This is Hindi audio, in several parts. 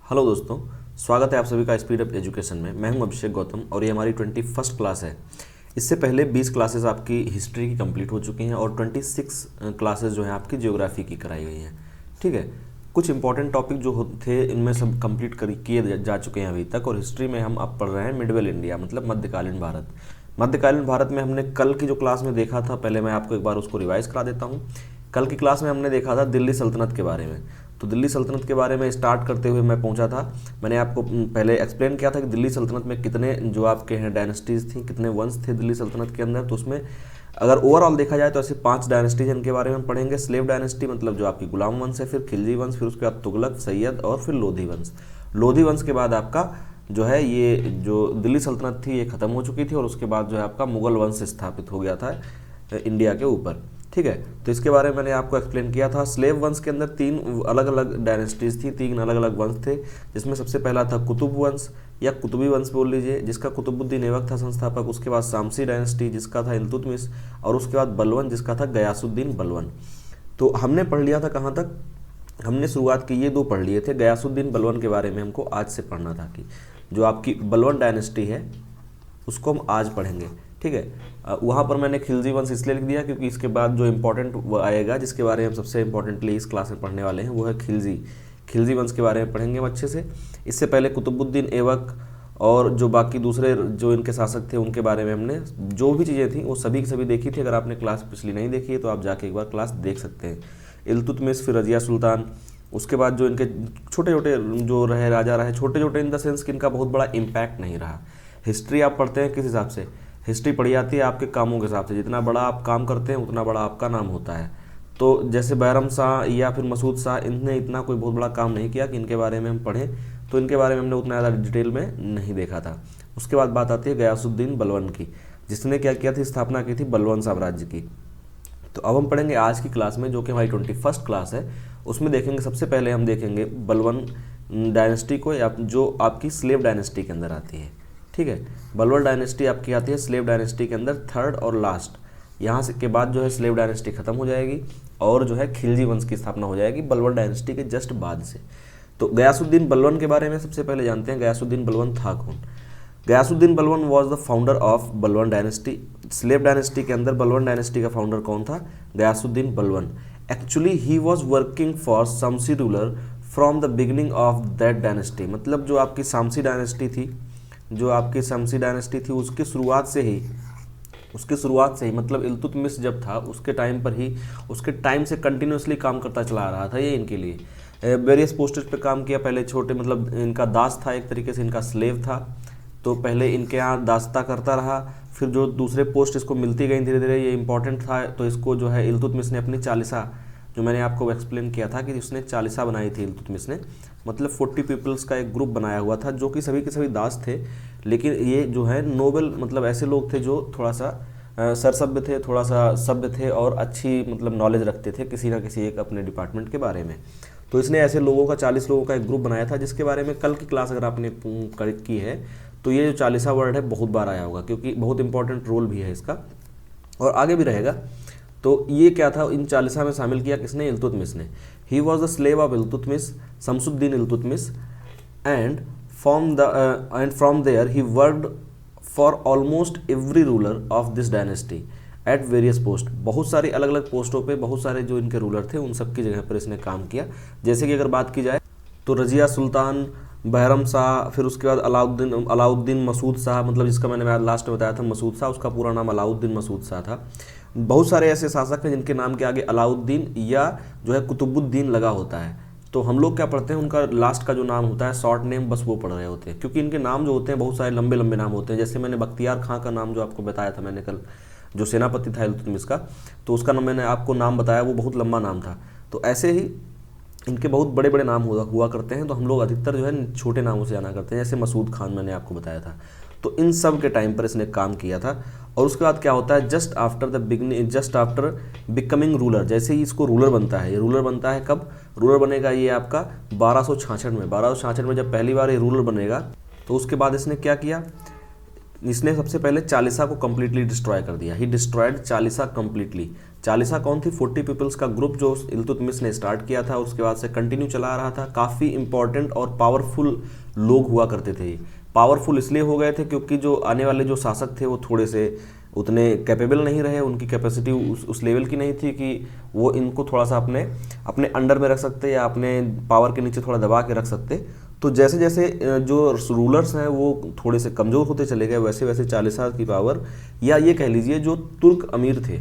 हेलो दोस्तों, स्वागत है आप सभी का स्पीड अप एजुकेशन में। मैं हूं अभिषेक गौतम और ये हमारी 21st क्लास है। इससे पहले 20 क्लासेस आपकी हिस्ट्री की कंप्लीट हो चुकी हैं और 26 क्लासेस जो हैं आपकी ज्योग्राफी की कराई गई हैं। ठीक है, कुछ इंपॉर्टेंट टॉपिक जो थे इनमें सब कंप्लीट किए जा चुके हैं अभी तक। और हिस्ट्री में हम अब पढ़ रहे हैं मिडवेल इंडिया, मतलब मध्यकालीन भारत। मध्यकालीन भारत में हमने कल की जो क्लास में देखा था, पहले मैं आपको एक बार उसको रिवाइज करा देता हूँ। कल की क्लास में हमने देखा था दिल्ली सल्तनत के बारे में। तो दिल्ली सल्तनत के बारे में स्टार्ट करते हुए मैं पहुंचा था, मैंने आपको पहले एक्सप्लेन किया था कि दिल्ली सल्तनत में कितने जो आपके हैं डायनेस्टीज़ थी, कितने वंश थे दिल्ली सल्तनत के अंदर। तो उसमें अगर ओवरऑल देखा जाए तो ऐसे 5 डायनेस्टीज इनके बारे में हम पढ़ेंगे। स्लेव डायनेस्टी मतलब जो आपकी गुलाम वंश है, फिर खिलजी वंश, फिर उसके बाद तुगलक, सैयद और फिर लोधी वंश। लोधी वंश के बाद आपका जो है ये जो दिल्ली सल्तनत थी ये ख़त्म हो चुकी थी और उसके बाद जो है आपका मुगल वंश स्थापित हो गया था इंडिया के ऊपर। ठीक है, तो इसके बारे में मैंने आपको एक्सप्लेन किया था। स्लेव वंश के अंदर 3 अलग अलग डायनेस्टीज थी, 3 अलग अलग वंश थे, जिसमें सबसे पहला था कुतुब वंश या कुतुबी वंश बोल लीजिए, जिसका कुतुबुद्दीन ऐबक था संस्थापक। उसके बाद शामसी डायनेस्टी जिसका था इल्तुतमिश, और उसके बाद बलवन जिसका था गयासुद्दीन बलवन। तो हमने पढ़ लिया था कहाँ तक, हमने शुरुआत की ये 2 पढ़ लिए थे। गयासुद्दीन बलवन के बारे में हमको आज से पढ़ना था कि जो आपकी बलवन डायनेस्टी है उसको हम आज पढ़ेंगे। ठीक है, वहाँ पर मैंने खिलजी वंश इसलिए लिख दिया क्योंकि इसके बाद जो इम्पोर्टेंट आएगा, जिसके बारे में हम सबसे इम्पोर्टेंटली इस क्लास में पढ़ने वाले हैं, वो है खिलजी वंश के बारे में पढ़ेंगे हम अच्छे से। इससे पहले कुतुबुद्दीन ऐबक और जो बाकी दूसरे जो इनके शासक थे उनके बारे में हमने जो भी चीज़ें थी वो सभी की सभी देखी थी। अगर आपने क्लास पिछली नहीं देखी है तो आप जाके एक बार क्लास देख सकते हैं। इल्तुतमिश, फिर रजिया सुल्तान, उसके बाद जो इनके छोटे छोटे जो रहे राजा रहे, छोटे छोटे इन द सेंस कि इनका बहुत बड़ा इम्पैक्ट नहीं रहा। हिस्ट्री आप पढ़ते हैं किस हिसाब से, हिस्ट्री पढ़ी जाती है आपके कामों के हिसाब से। जितना बड़ा आप काम करते हैं उतना बड़ा आपका नाम होता है। तो जैसे बैरम शाह या फिर मसूद शाह, इनने इतना कोई बहुत बड़ा काम नहीं किया कि इनके बारे में हम पढ़ें, तो इनके बारे में हमने उतना ज़्यादा डिटेल में नहीं देखा था। उसके बाद बात आती है गयासुद्दीन बलवन की, जिसने क्या किया थी, स्थापना की थी बलवन साम्राज्य की। तो अब हम पढ़ेंगे आज की क्लास में, जो कि हमारी 21st क्लास है। उसमें देखेंगे सबसे पहले हम देखेंगे बलवन डायनेस्टी को, या जो आपकी स्लेव डायनेस्टी के अंदर आती है। ठीक है, बलवन डायनेस्टी आपकी आती है स्लेव डायनेस्टी के अंदर, थर्ड और लास्ट। यहाँ से के बाद जो है स्लेव डायनेस्टी खत्म हो जाएगी और जो है खिलजी वंश की स्थापना हो जाएगी बलवन डायनेस्टी के जस्ट बाद से। तो गयासुद्दीन बलवन के बारे में सबसे पहले जानते हैं, गयासुद्दीन बलवन था कौन। गयासुद्दीन बलवन वॉज द फाउंडर ऑफ बलवन डायनेस्टी। स्लेव डायनेस्टी के अंदर बलवन डायनेस्टी का फाउंडर कौन था, Ghiyasuddin Balban. Actually he was working for Shamsi ruler from the beginning of that dynasty. मतलब जो आपकी शामसी डायनेस्टी थी, उसकी शुरुआत से ही मतलब इल्तुतमिश जब था उसके टाइम पर ही, उसके टाइम से कंटिन्यूसली काम करता चला आ रहा था ये इनके लिए। वेरियस पोस्टेज पे काम किया। पहले छोटे मतलब इनका दास था, एक तरीके से इनका स्लेव था। तो पहले इनके यहाँ दास्ता करता रहा, फिर जो दूसरे पोस्ट इसको मिलती गई धीरे धीरे, ये इंपॉर्टेंट था। तो इसको जो है इल्तुतमिश ने अपनी चालीसा, जो मैंने आपको एक्सप्लेन किया था कि उसने चालीसा बनाई थी इल्तुतमिश ने, मतलब 40 पीपल्स का एक ग्रुप बनाया हुआ था, जो कि सभी के सभी दास थे। लेकिन ये जो है नोबल, मतलब ऐसे लोग थे जो थोड़ा सा सरसभ्य थे, थोड़ा सा सभ्य थे और अच्छी मतलब नॉलेज रखते थे किसी ना किसी एक अपने डिपार्टमेंट के बारे में। तो इसने ऐसे लोगों का 40 लोगों का एक ग्रुप बनाया था, जिसके बारे में कल की क्लास अगर आपने की है तो ये जो चालीसा वर्ड है बहुत बार आया होगा, क्योंकि बहुत इंपॉर्टेंट रोल भी है इसका और आगे भी रहेगा। तो ये क्या था, इन चालीसा में शामिल किया किसने, इल्तुतमिश ने। He was the slave of Iltutmish, Shamsuddin Iltutmish, and from there he worked for almost every ruler of this dynasty at various post. बहुत सारी अलग अलग पोस्टों पे बहुत सारे जो इनके रूलर थे उन सब की जगह पर इसने काम किया। जैसे कि अगर बात की जाए तो रजिया सुल्तान, बहरम शाह, फिर उसके बाद अलाउद्दीन मसूद शाह, मतलब जिसका मैंने लास्ट में बताया था मसूद शाह, उसका पूरा नाम अलाउद्दीन मसूद शाह था। बहुत सारे ऐसे शासक हैं जिनके नाम के आगे अलाउद्दीन या जो है कुतुबुद्दीन लगा होता है। तो हम लोग क्या पढ़ते हैं, उनका लास्ट का जो नाम होता है शॉर्ट नेम, बस वो पढ़ रहे होते हैं, क्योंकि इनके नाम जो होते हैं बहुत सारे लंबे लंबे नाम होते हैं। जैसे मैंने बख्तियार खां का नाम जो आपको बताया था मैंने कल, जो सेनापति था इल्तुतमिश का, तो उसका नाम मैंने आपको नाम बताया, वो बहुत लंबा नाम था। तो ऐसे ही इनके बहुत बड़े बड़े नाम हुआ करते हैं, तो हम लोग अधिकतर जो है छोटे नामों से जाना करते हैं, जैसे मसूद खान मैंने आपको बताया था। तो इन सब के टाइम पर इसने काम किया था। और उसके बाद क्या होता है, जस्ट आफ्टर बिकमिंग रूलर, जैसे ही इसको रूलर बनता है, ये रूलर बनता है कब, रूलर बनेगा ये आपका 1266 में। 1266 में जब पहली बार ये रूलर बनेगा, तो उसके बाद इसने क्या किया, इसने सबसे पहले चालीसा को कम्प्लीटली डिस्ट्रॉय कर दिया। ही डिस्ट्रॉयड चालीसा कम्प्लीटली। चालीसा कौन थी? 40 पीपल्स का ग्रुप जो इल्तुतमिश ने स्टार्ट किया था, उसके बाद से कंटिन्यू चला आ रहा था। काफ़ी इंपॉर्टेंट और पावरफुल लोग हुआ करते थे। पावरफुल इसलिए हो गए थे क्योंकि जो आने वाले जो शासक थे वो थोड़े से उतने कैपेबल नहीं रहे, उनकी कैपेसिटी उस लेवल की नहीं थी कि वो इनको थोड़ा सा अपने अंडर में रख सकते या अपने पावर के नीचे थोड़ा दबा के रख सकते। तो जैसे जैसे जो रूलर्स हैं वो थोड़े से कमज़ोर होते चले गए, वैसे वैसे चालीसा की पावर, या ये कह लीजिए जो तुर्क अमीर थे,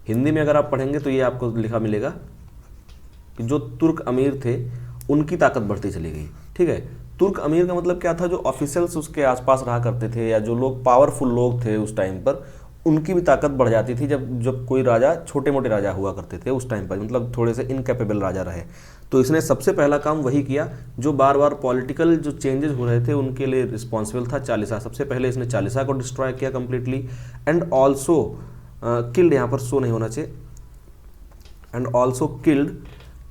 हिंदी में अगर आप पढ़ेंगे तो ये आपको लिखा मिलेगा कि जो तुर्क अमीर थे उनकी ताकत बढ़ती चली गई। ठीक है, तुर्क अमीर का मतलब क्या था? जो ऑफिशियल्स उसके आसपास रहा करते थे या जो लोग पावरफुल लोग थे उस टाइम पर, उनकी भी ताकत बढ़ जाती थी। जब कोई राजा, छोटे मोटे राजा हुआ करते थे उस टाइम पर, मतलब थोड़े से इनकैपेबल राजा रहे, तो इसने सबसे पहला काम वही किया जो बार बार पॉलिटिकल जो चेंजेस हो रहे थे उनके लिए रिस्पॉन्सिबल था। चालीसा, सबसे पहले इसने चालीसा को डिस्ट्रॉय किया कम्प्लीटली, एंड ऑल्सो किल्ड, यहाँ पर शो नहीं होना चाहिए, and also killed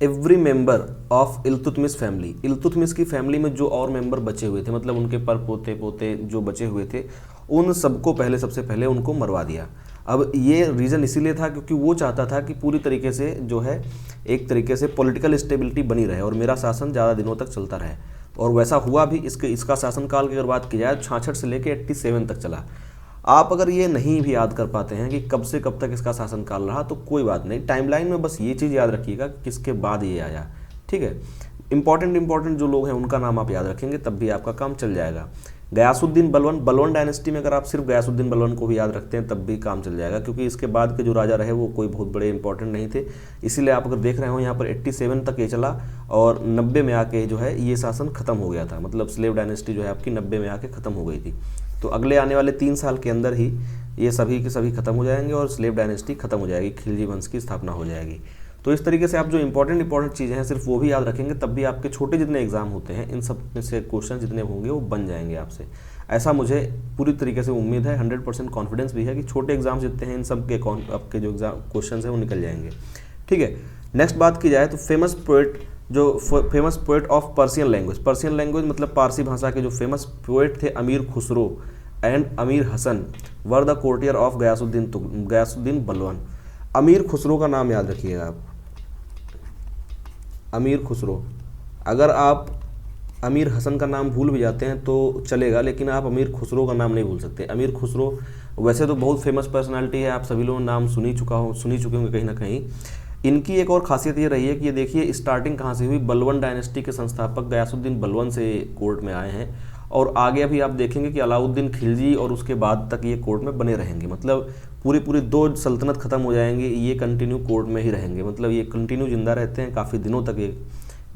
every member of Iltutmish family. Iltutmish की फैमिली में जो और मेंबर बचे हुए थे, मतलब उनके पर पोते पोते जो बचे हुए थे, उन सबको सबसे पहले उनको मरवा दिया। अब ये रीज़न इसीलिए था क्योंकि वो चाहता था कि पूरी तरीके से जो है एक तरीके से पॉलिटिकल स्टेबिलिटी बनी रहे और मेरा शासन ज़्यादा दिनों तक चलता रहे, और वैसा हुआ भी। इसका शासनकाल की अगर बात की जाए 66 से लेकर 87 तक चला। आप अगर ये नहीं भी याद कर पाते हैं कि कब से कब तक इसका शासनकाल रहा तो कोई बात नहीं, टाइमलाइन में बस ये चीज़ याद रखिएगा कि किसके बाद ये आया। ठीक है, इंपॉर्टेंट जो लोग हैं उनका नाम आप याद रखेंगे तब भी आपका काम चल जाएगा। गयासुद्दीन बलवन, बलवन डायनेस्टी में अगर आप सिर्फ गयासुद्दीन बलवन को भी याद रखते हैं तब भी काम चल जाएगा, क्योंकि इसके बाद के जो राजा रहे वो कोई बहुत बड़े इंपॉर्टेंट नहीं थे। इसीलिए आप अगर देख रहे हो यहाँ पर 87 तक ये चला और 90 में आके जो है ये शासन खत्म हो गया था, मतलब स्लेव डायनेस्टी जो है आपकी 90 में आके खत्म हो गई थी। तो अगले आने वाले 3 साल के अंदर ही ये सभी के सभी खत्म हो जाएंगे और स्लेव डायनेस्टी खत्म हो जाएगी, खिलजी वंश की स्थापना हो जाएगी। तो इस तरीके से आप जो इंपॉर्टेंट चीज़ें हैं सिर्फ वो भी याद रखेंगे तब भी आपके छोटे जितने एग्जाम होते हैं इन सब में से क्वेश्चन जितने होंगे वो बन जाएंगे आपसे। ऐसा मुझे पूरी तरीके से उम्मीद है, 100% कॉन्फिडेंस भी है कि छोटे एग्जाम्स जितने हैं इन सब के आपके जो एग्जाम क्वेश्चन हैं वो निकल जाएंगे। ठीक है, नेक्स्ट बात की जाए तो famous poet of Persian language. Persian language मतलब पारसी भाषा के जो फेमस पोएट थे अमीर Khusro and Amir Hasan were the courtier of Ghiyasuddin Balban. Amir Khusro का नाम याद रखिएगा आप, अमीर खुसरो। अगर आप अमीर हसन का नाम भूल भी जाते हैं तो चलेगा, लेकिन आप अमीर खुसरो का नाम नहीं भूल सकते। अमीर खुसरो वैसे तो बहुत फेमस पर्सनालिटी है, आप सभी लोग नाम सुनी चुके होंगे कहीं ना कहीं। इनकी एक और खासियत ये रही है कि ये देखिए स्टार्टिंग कहाँ से हुई, बलवन डायनेस्टी के संस्थापक गयासुद्दीन बलवन से कोर्ट में आए हैं, और आगे अभी आप देखेंगे कि अलाउद्दीन खिलजी और उसके बाद तक ये कोर्ट में बने रहेंगे। मतलब पूरी 2 सल्तनत खत्म हो जाएंगी, ये कंटिन्यू कोर्ट में ही रहेंगे, मतलब ये कंटिन्यू जिंदा रहते हैं, काफ़ी दिनों तक ये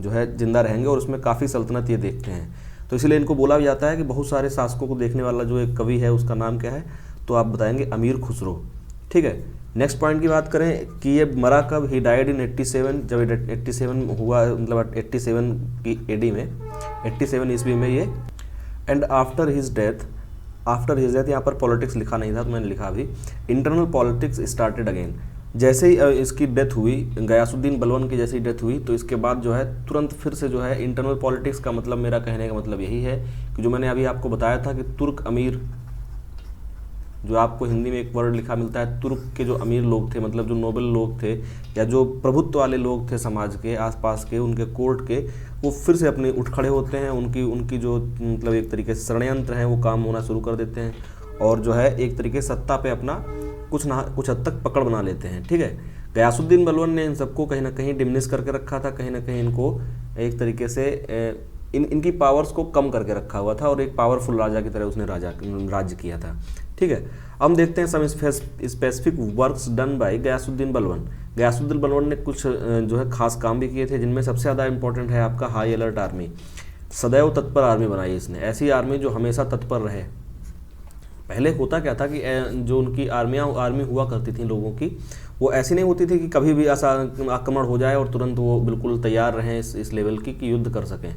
जो है जिंदा रहेंगे और उसमें काफ़ी सल्तनत ये देखते हैं। तो इसलिए इनको बोला भी जाता है कि बहुत सारे शासकों को देखने वाला जो एक कवि है उसका नाम क्या है, तो आप बताएंगे अमीर खुसरो। ठीक है, नेक्स्ट पॉइंट की बात करें कि ये मरा कब, ही डाइड इन 87, जब 87 हुआ, मतलब 87 की एडी में, 87 ईस्वी में ये, एंड आफ्टर हिज डेथ, यहाँ पर पॉलिटिक्स लिखा नहीं था तो मैंने लिखा अभी, इंटरनल पॉलिटिक्स स्टार्टेड अगेन। जैसे ही इसकी डेथ हुई, गयासुद्दीन बलवन की जैसे ही डेथ हुई तो इसके बाद जो है तुरंत फिर से जो है इंटरनल पॉलिटिक्स का मतलब, मेरा कहने का मतलब यही है कि जो मैंने अभी आपको बताया था कि तुर्क अमीर, जो आपको हिंदी में एक वर्ड लिखा मिलता है, तुर्क के जो अमीर लोग थे, मतलब जो नोबल लोग थे या जो प्रभुत्व वाले लोग थे समाज के आसपास के, उनके कोर्ट के, वो फिर से अपने उठ खड़े होते हैं। उनकी जो मतलब एक तरीके से षड्यंत्र हैं वो काम होना शुरू कर देते हैं और जो है एक तरीके से सत्ता पे अपना कुछ हद तक पकड़ बना लेते हैं। ठीक है, गयासुद्दीन बलवन ने इन सबको कहीं ना कहीं डिमिनिश करके रखा था, कहीं ना कहीं इनको एक तरीके से इनकी पावर्स को कम करके रखा हुआ था और एक पावरफुल राजा की तरह उसने राज्य किया था। ठीक है, हम देखते हैं some specific works done by Ghiyasuddin Balban. Ghiyasuddin बलवन ने कुछ जो है खास काम भी किए थे, जिनमें सबसे ज़्यादा इंपॉर्टेंट है आपका हाई अलर्ट आर्मी। सदैव तत्पर आर्मी बनाई इसने, ऐसी आर्मी जो हमेशा तत्पर रहे। पहले होता क्या था कि जो उनकी आर्मी हुआ करती थी लोगों की, वो ऐसी नहीं होती थी कि कभी भी ऐसा आक्रमण हो जाए और तुरंत वो बिल्कुल तैयार रहें इस लेवल की कि युद्ध कर सकें।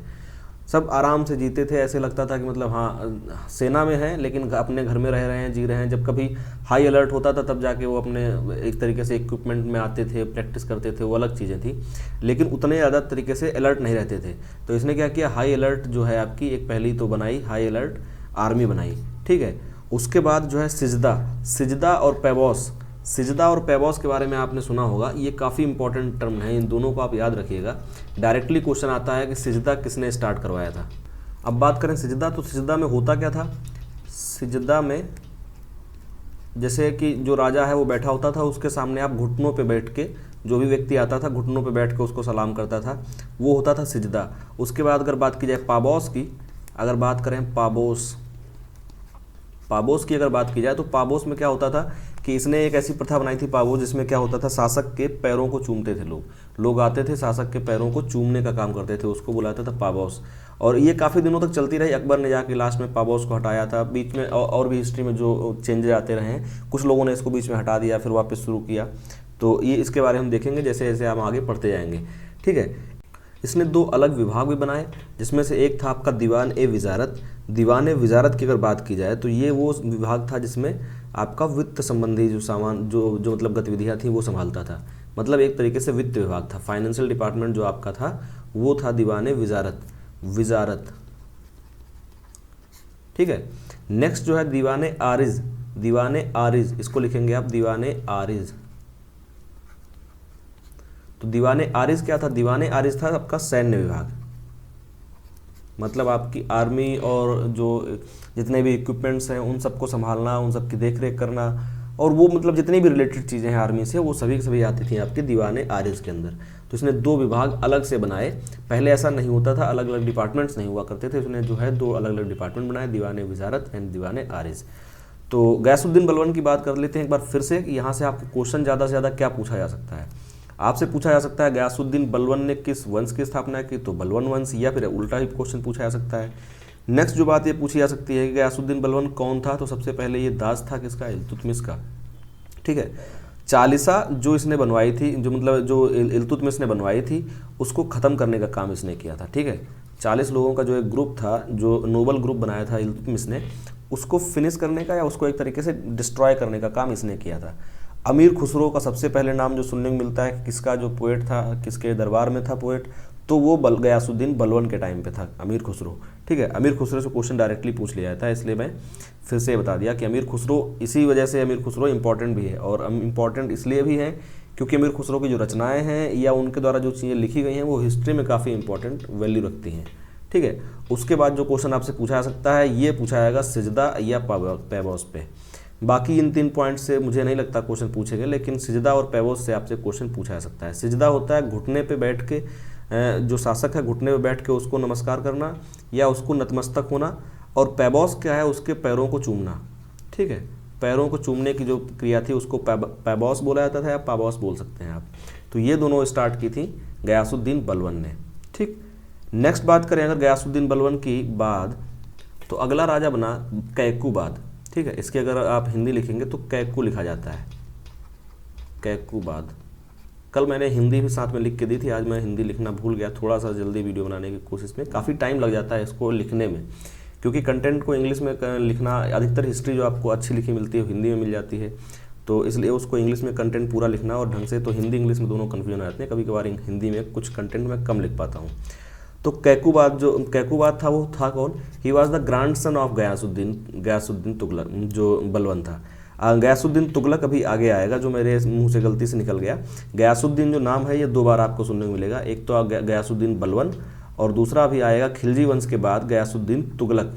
सब आराम से जीते थे, ऐसे लगता था कि मतलब हाँ सेना में हैं लेकिन अपने घर में रह रहे हैं, जी रहे हैं। जब कभी हाई अलर्ट होता था तब जाके वो अपने एक तरीके से इक्विपमेंट में आते थे, प्रैक्टिस करते थे, वो अलग चीज़ें थी, लेकिन उतने ज़्यादा तरीके से अलर्ट नहीं रहते थे। तो इसने क्या किया, हाई अलर्ट जो है आपकी एक पहली तो बनाई, हाई अलर्ट आर्मी बनाई। ठीक है। उसके बाद जो है सिजदा, सिजदा और पैबॉस, सिजदा और पैबॉस के बारे में आपने सुना होगा, ये काफ़ी इंपॉर्टेंट टर्म है, इन दोनों को आप याद रखिएगा। डायरेक्टली क्वेश्चन आता है कि सिजदा किसने स्टार्ट करवाया था। अब बात करें सिजदा, तो सिजदा में होता क्या था। सिजदा में जैसे कि जो राजा है वो बैठा होता था, उसके सामने आप घुटनों पे बैठ के, जो भी व्यक्ति आता था घुटनों पे बैठ के उसको सलाम करता था, वो होता था सिजदा। उसके बाद अगर बात की जाए पाबोस की, अगर बात करें पाबोस, पाबोस की अगर बात की जाए तो पाबोस में क्या होता था कि इसने एक ऐसी प्रथा बनाई थी पाबोस, जिसमें क्या होता था, शासक के पैरों को चूमते थे लोग आते थे शासक के पैरों को चूमने का काम करते थे, उसको बुलाते थे पाबोस। और ये काफ़ी दिनों तक चलती रही, अकबर ने जाके लास्ट में पाबोस को हटाया था। बीच में और भी हिस्ट्री में जो चेंजेस आते रहे हैं, कुछ लोगों ने इसको बीच में हटा दिया फिर वापस शुरू किया, तो ये इसके बारे में हम देखेंगे जैसे जैसे हम आगे पढ़ते जाएंगे, ठीक है। इसने 2 अलग विभाग भी बनाए, जिसमें से एक था आपका दीवान ए विजारत। दीवान ए विजारत की अगर बात की जाए तो ये वो विभाग था जिसमें आपका वित्त संबंधी जो सामान जो मतलब गतिविधियां थी वो संभालता था, मतलब एक तरीके से वित्त विभाग था। फाइनेंशियल डिपार्टमेंट जो आपका था वो था दीवान ए विजारत, ठीक है। नेक्स्ट जो है दीवान ए आरिज, दीवान ए आरिज, इसको लिखेंगे आप दीवान ए आरिज। तो दीवाने आरिज क्या था, दीवाने आरिज था आपका सैन्य विभाग, मतलब आपकी आर्मी और जो जितने भी इक्विपमेंट्स हैं उन सबको संभालना, उन सब की देख रेख करना, और वो मतलब जितनी भी रिलेटेड चीज़ें हैं आर्मी से वो सभी की सभी आती थी आपके दीवाने आरिज के अंदर। तो इसने 2 विभाग अलग से बनाए, पहले ऐसा नहीं होता था, अलग अलग डिपार्टमेंट्स नहीं हुआ करते थे, उसने जो है 2 अलग अलग डिपार्टमेंट बनाए, दीवाने विजारत एंड दीवाने आरिज। तो गयासुद्दीन बलबन की बात कर लेते हैं एक बार फिर से, यहाँ से आपके क्वेश्चन ज़्यादा से ज़्यादा क्या पूछा जा सकता है। आपसे पूछा जा सकता है गयासुद्दीन बलबन ने किस वंश की स्थापना की, तो बलबन वंश, या फिर उल्टा ही क्वेश्चन पूछा जा सकता है। नेक्स्ट जो बात ये पूछी जा सकती है कि गयासुद्दीन बलबन कौन था, तो सबसे पहले ये दास था किसका, इल्तुतमिश का, ठीक है। चालीसा जो इसने बनवाई थी, जो मतलब जो इल्तुतमिश ने बनवाई थी, उसको ख़त्म करने का काम इसने किया था, ठीक है। 40 लोगों का जो एक ग्रुप था, जो नोबल ग्रुप बनाया था इल्तुतमिश ने, उसको फिनिश करने का या उसको एक तरीके से डिस्ट्रॉय करने का काम इसने किया था। अमीर खुसरो का सबसे पहले नाम जो सुनने को मिलता है, किसका जो पोएट था, किसके दरबार में था पोएट, तो वो गयासुद्दीन बलबन के टाइम पे था अमीर खुसरो, ठीक है। अमीर खुसरो से क्वेश्चन डायरेक्टली पूछ लिया जाता है, इसलिए मैं फिर से बता दिया कि अमीर खुसरो, इसी वजह से अमीर खुसरो इंपॉर्टेंट भी है, और इम्पॉर्टेंट इसलिए भी है क्योंकि अमीर खुसरो की जो रचनाएँ हैं या उनके द्वारा जो चीज़ें लिखी गई हैं वो हिस्ट्री में काफ़ी इंपॉर्टेंट वैल्यू रखती हैं, ठीक है। उसके बाद जो क्वेश्चन आपसे पूछा जा सकता है, ये पूछा जाएगा सिजदा या पैबोस पे। बाकी इन 3 पॉइंट से मुझे नहीं लगता क्वेश्चन पूछेंगे, लेकिन सिजदा और पैबोस से आपसे क्वेश्चन पूछा जा सकता है। सिजदा होता है घुटने पे बैठ के, जो शासक है घुटने पे बैठ के उसको नमस्कार करना या उसको नतमस्तक होना, और पैबोस क्या है, उसके पैरों को चूमना, ठीक है। पैरों को चूमने की जो क्रिया थी उसको पैबोस बोला जाता था, या पाबोस बोल सकते हैं आप। तो ये दोनों स्टार्ट की थी गयासुद्दीन बलबन ने, ठीक। नेक्स्ट बात करें अगर गयासुद्दीन बलबन की बाद, तो अगला राजा बना कैकुबाद, ठीक है। इसके अगर आप हिंदी लिखेंगे तो कैकू लिखा जाता है, कैकुबाद। कल मैंने हिंदी भी साथ में लिख के दी थी, आज मैं हिंदी लिखना भूल गया, थोड़ा सा जल्दी वीडियो बनाने की कोशिश में, काफ़ी टाइम लग जाता है इसको लिखने में, क्योंकि कंटेंट को इंग्लिश में लिखना, अधिकतर हिस्ट्री जो आपको अच्छी लिखी मिलती है हिंदी में मिल जाती है, तो इसलिए उसको इंग्लिश में कंटेंट पूरा लिखना और ढंग से, तो हिंदी इंग्लिश में दोनों कन्फ्यूजन आ जाते हैं, कभी कभार हिंदी में कुछ कंटेंट मैं कम लिख पाता हूँ। तो कैकुबाद था, वो था कौन, he was the grandson of Ghiyasuddin Tughlaq, जो बलबन था। गयासुद्दीन तुगलक अभी आगे आएगा, जो मेरे मुंह से गलती से निकल गया। गयासुद्दीन जो नाम है ये 2 बार आपको सुनने को मिलेगा, एक तो गयासुद्दीन बलबन, और दूसरा भी आएगा खिलजी वंश के बाद गयासुद्दीन तुगलक,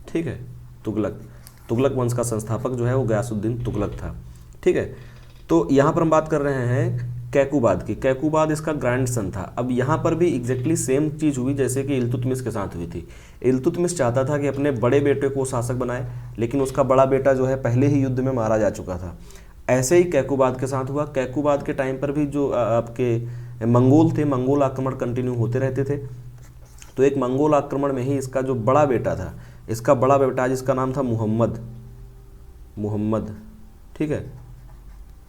ठीक है। तुगलक वंश का संस्थापक जो है वो गयासुद्दीन तुगलक था, ठीक है। तो यहाँ पर हम बात कर रहे हैं कैकुबाद की, कैकुबाद इसका ग्रैंड सन था। अब यहाँ पर भी एग्जैक्टली सेम चीज़ हुई जैसे कि इल्तुतमिश के साथ हुई थी। इल्तुतमिश चाहता था कि अपने बड़े बेटे को शासक बनाए, लेकिन उसका बड़ा बेटा जो है पहले ही युद्ध में मारा जा चुका था। ऐसे ही कैकुबाद के साथ हुआ। कैकुबाद के टाइम पर भी जो आपके मंगोल थे, मंगोल आक्रमण कंटिन्यू होते रहते थे। तो एक मंगोल आक्रमण में ही इसका जो बड़ा बेटा था, इसका बड़ा बेटा जिसका नाम था मुहम्मद, ठीक है।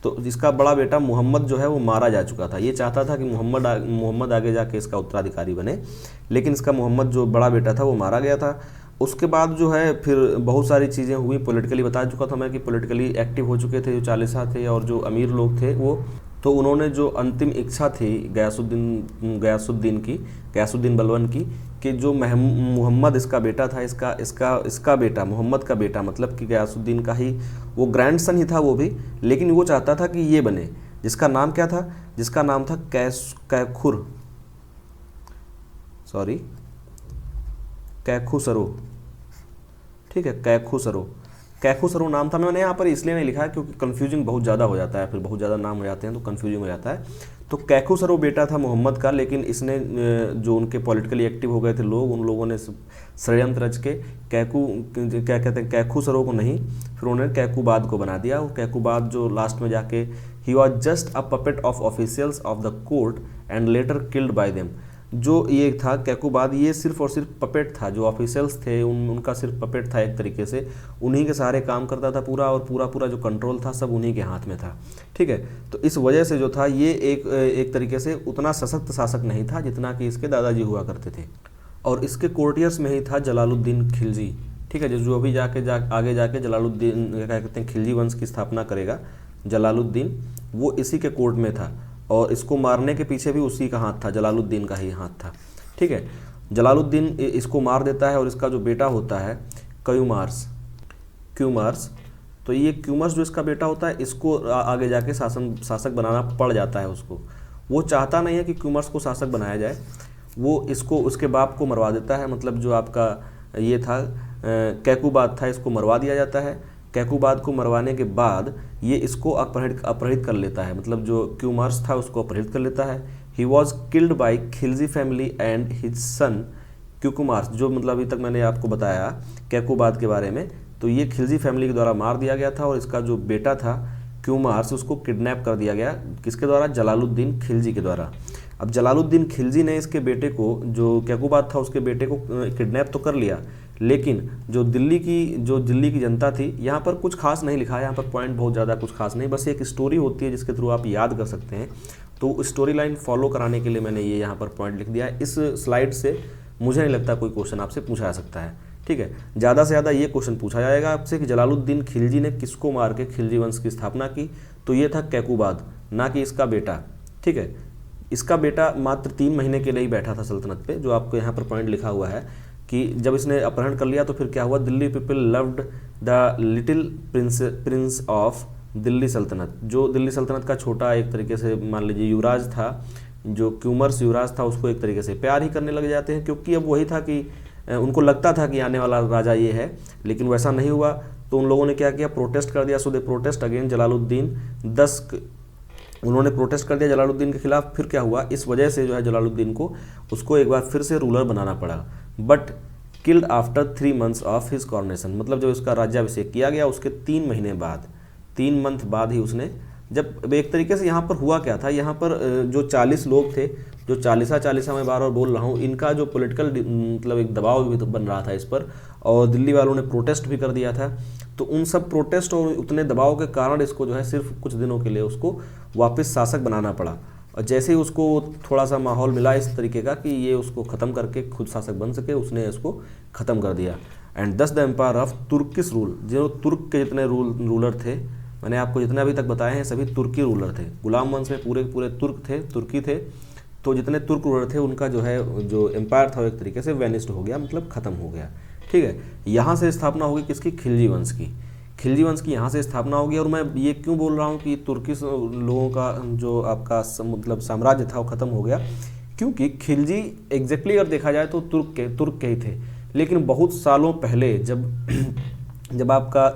तो जिसका बड़ा बेटा मुहम्मद जो है वो मारा जा चुका था। ये चाहता था कि मुहम्मद आगे जाके इसका उत्तराधिकारी बने, लेकिन इसका मुहम्मद जो बड़ा बेटा था वो मारा गया था। उसके बाद जो है फिर बहुत सारी चीज़ें हुई। पॉलिटिकली बता चुका था मैं कि पॉलिटिकली एक्टिव हो चुके थे जो चालीसा थे और जो अमीर लोग थे वो। तो उन्होंने जो अंतिम इच्छा थी गयासुद्दीन बलबन की, कि जो मोहम्मद इसका बेटा था, इसका बेटा मोहम्मद का बेटा, मतलब कि गयासुद्दीन का ही वो ग्रैंडसन ही था वो भी, लेकिन वो चाहता था कि ये बने, जिसका नाम क्या था, जिसका नाम था कैखुसरो। ठीक है, कैखुसरो नाम था। मैंने यहाँ पर इसलिए नहीं लिखा है क्योंकि कन्फ्यूजिंग बहुत ज़्यादा हो जाता है, फिर बहुत ज़्यादा नाम हो जाते हैं तो कन्फ्यूजिंग हो जाता है। तो कैखुसरो बेटा था मोहम्मद का, लेकिन इसने जो उनके पॉलिटिकली एक्टिव हो गए थे लोग, उन लोगों ने षड्यंत्र रच के कैखुसरो को नहीं, फिर उन्होंने कैकुबाद को बना दिया। और कैकुबाद जो लास्ट में जाके he was just a puppet of officials of the court and later killed by them. जो ये था कैकुबाद, ये सिर्फ और सिर्फ पपेट था, जो ऑफिशियल्स थे उनका सिर्फ पपेट था एक तरीके से, उन्हीं के सहारे काम करता था पूरा, और पूरा जो कंट्रोल था सब उन्हीं के हाथ में था। ठीक है, तो इस वजह से जो था ये एक तरीके से उतना सशक्त शासक नहीं था जितना कि इसके दादाजी हुआ करते थे। और इसके कोर्टियर्स में ही था जलालुद्दीन खिलजी। ठीक है, जो अभी आगे जाके जलालुद्दीन क्या कहते हैं खिलजी वंश की स्थापना करेगा जलालुद्दीन, वो इसी के कोर्ट में था, और इसको मारने के पीछे भी उसी का हाथ था, जलालुद्दीन का ही हाथ था। ठीक है, जलालुद्दीन इसको मार देता है, और इसका जो बेटा होता है क्यूमर्स, तो ये क्यूमर्स जो इसका बेटा होता है, इसको आगे जाके शासक बनाना पड़ जाता है उसको। वो चाहता नहीं है कि क्यूमर्स को शासक बनाया जाए, वो इसको उसके बाप को मरवा देता है, मतलब जो आपका ये था कैकुबाद था, इसको मरवा दिया जाता है। कैकुबाद को मरवाने के बाद ये इसको अपहरित कर लेता है, मतलब जो क्यूमर्स था उसको अपहरित कर लेता है। He was killed by Khilji family and his son Kayumars, जो मतलब अभी तक मैंने आपको बताया कैकुबाद के बारे में, तो ये खिलजी फैमिली के द्वारा मार दिया गया था, और इसका जो बेटा था क्यूमार्स उसको किडनैप कर दिया गया, किसके द्वारा, जलालुद्दीन खिलजी के द्वारा। अब जलालुद्दीन खिलजी ने इसके बेटे को, जो कैकुबाद था उसके बेटे को किडनैप तो कर लिया, लेकिन जो दिल्ली की जनता थी, यहाँ पर कुछ खास नहीं लिखा है, यहाँ पर पॉइंट बहुत ज़्यादा कुछ खास नहीं, बस एक स्टोरी होती है जिसके थ्रू आप याद कर सकते हैं। तो स्टोरी लाइन फॉलो कराने के लिए मैंने ये यहाँ पर पॉइंट लिख दिया है। इस स्लाइड से मुझे नहीं लगता कोई क्वेश्चन आपसे पूछा जा सकता है। ठीक है, ज़्यादा से ज़्यादा ये क्वेश्चन पूछा जाएगा आपसे कि जलालुद्दीन खिलजी ने किसको मार के खिलजी वंश की स्थापना की, तो ये था कैकुबाद, ना कि इसका बेटा। ठीक है, इसका बेटा मात्र 3 महीने के लिए ही बैठा था सल्तनत पे, जो आपको यहाँ पर पॉइंट लिखा हुआ है कि जब इसने अपहरण कर लिया तो फिर क्या हुआ, Delhi people loved the little Prince of Delhi सल्तनत। जो दिल्ली सल्तनत का छोटा एक तरीके से मान लीजिए युवराज था, जो क्यूमर्स युवराज था, उसको एक तरीके से प्यार ही करने लग जाते हैं, क्योंकि अब वही था कि उनको लगता था कि आने वाला राजा ये है, लेकिन वैसा नहीं हुआ। तो उन लोगों ने क्या किया, प्रोटेस्ट कर दिया। सो दे प्रोटेस्ट अगेन जलालुद्दीन। उन्होंने प्रोटेस्ट कर दिया जलालुद्दीन के खिलाफ। फिर क्या हुआ, इस वजह से जो है जलालुद्दीन को उसको एक बार फिर से रूलर बनाना पड़ा, but killed after 3 months of his coronation. मतलब जब उसका राज्याभिषेक किया गया उसके 3 महीने बाद, 3 month बाद ही उसने, जब एक तरीके से यहाँ पर हुआ क्या था, यहाँ पर जो 40 लोग थे, जो 40 मैं बार बार बोल रहा हूँ, इनका जो पॉलिटिकल मतलब एक दबाव भी तो बन रहा था इस पर, और दिल्ली वालों ने प्रोटेस्ट भी कर दिया था। तो उन सब प्रोटेस्ट और उतने दबाव के कारण इसको जो है सिर्फ कुछ दिनों के लिए उसको वापस शासक बनाना पड़ा। और जैसे ही उसको थोड़ा सा माहौल मिला इस तरीके का कि ये उसको ख़त्म करके खुद शासक बन सके, उसने इसको ख़त्म कर दिया। And thus the empire of Turkish rule, जो तुर्क के जितने रूलर थे, मैंने आपको जितने अभी तक बताए हैं सभी तुर्की रूलर थे। गुलाम वंश में पूरे तुर्की थे। तो जितने तुर्क रूलर थे उनका जो है जो एम्पायर था वो एक तरीके से वेनिस्ड हो गया, मतलब ख़त्म हो गया। ठीक है, यहाँ से स्थापना होगी किसकी, खिलजी वंश की। खिलजी वंश की यहाँ से स्थापना होगी। और मैं ये क्यों बोल रहा हूँ कि तुर्की लोगों का जो आपका मतलब साम्राज्य था वो ख़त्म हो गया, क्योंकि खिलजी एग्जैक्टली अगर देखा जाए तो तुर्क के ही थे, लेकिन बहुत सालों पहले जब आपका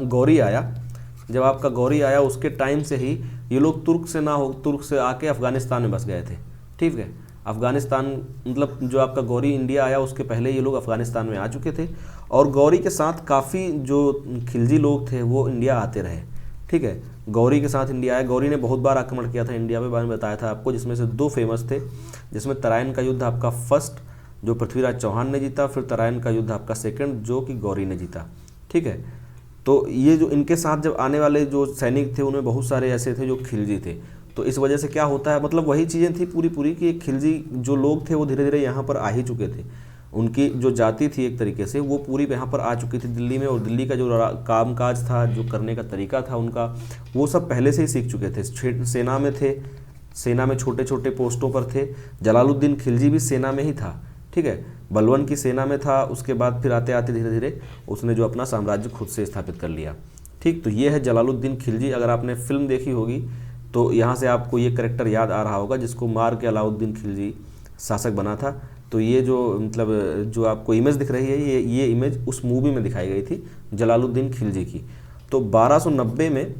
गौरी आया उसके टाइम से ही ये लोग तुर्क से आके अफ़गानिस्तान में बस गए थे। ठीक है, अफ़गानिस्तान मतलब जो आपका गौरी इंडिया आया उसके पहले ये लोग अफ़गानिस्तान में आ चुके थे, और गौरी के साथ काफ़ी जो खिलजी लोग थे वो इंडिया आते रहे। ठीक है, गौरी के साथ इंडिया आया। गौरी ने बहुत बार आक्रमण किया था इंडिया पे, बारे में बताया था आपको, जिसमें से 2 फेमस थे, जिसमें तराइन का युद्ध आपका फर्स्ट जो पृथ्वीराज चौहान ने जीता, फिर तराइन का युद्ध आपका सेकंड जो कि गौरी ने जीता। ठीक है, तो ये जो इनके साथ जब आने वाले जो सैनिक थे उनमें बहुत सारे ऐसे थे जो खिलजी थे। तो इस वजह से क्या होता है, मतलब वही चीज़ें थी पूरी कि खिलजी जो लोग थे वो धीरे धीरे यहाँ पर आ ही चुके थे। उनकी जो जाति थी एक तरीके से वो पूरी यहाँ पर आ चुकी थी दिल्ली में, और दिल्ली का जो कामकाज था, जो करने का तरीका था उनका, वो सब पहले से ही सीख चुके थे। सेना में थे, सेना में छोटे छोटे पोस्टों पर थे। जलालुद्दीन खिलजी भी सेना में ही था, ठीक है, बलवन की सेना में था। उसके बाद फिर आते आते धीरे धीरे उसने जो अपना साम्राज्य खुद से स्थापित कर लिया, ठीक। तो ये है जलालुद्दीन खिलजी। अगर आपने फिल्म देखी होगी तो यहाँ से आपको ये करेक्टर याद आ रहा होगा जिसको मार के अलाउद्दीन खिलजी शासक बना था। तो ये जो मतलब जो आपको इमेज दिख रही है, ये इमेज उस मूवी में दिखाई गई थी जलालुद्दीन खिलजी की। तो 1290 में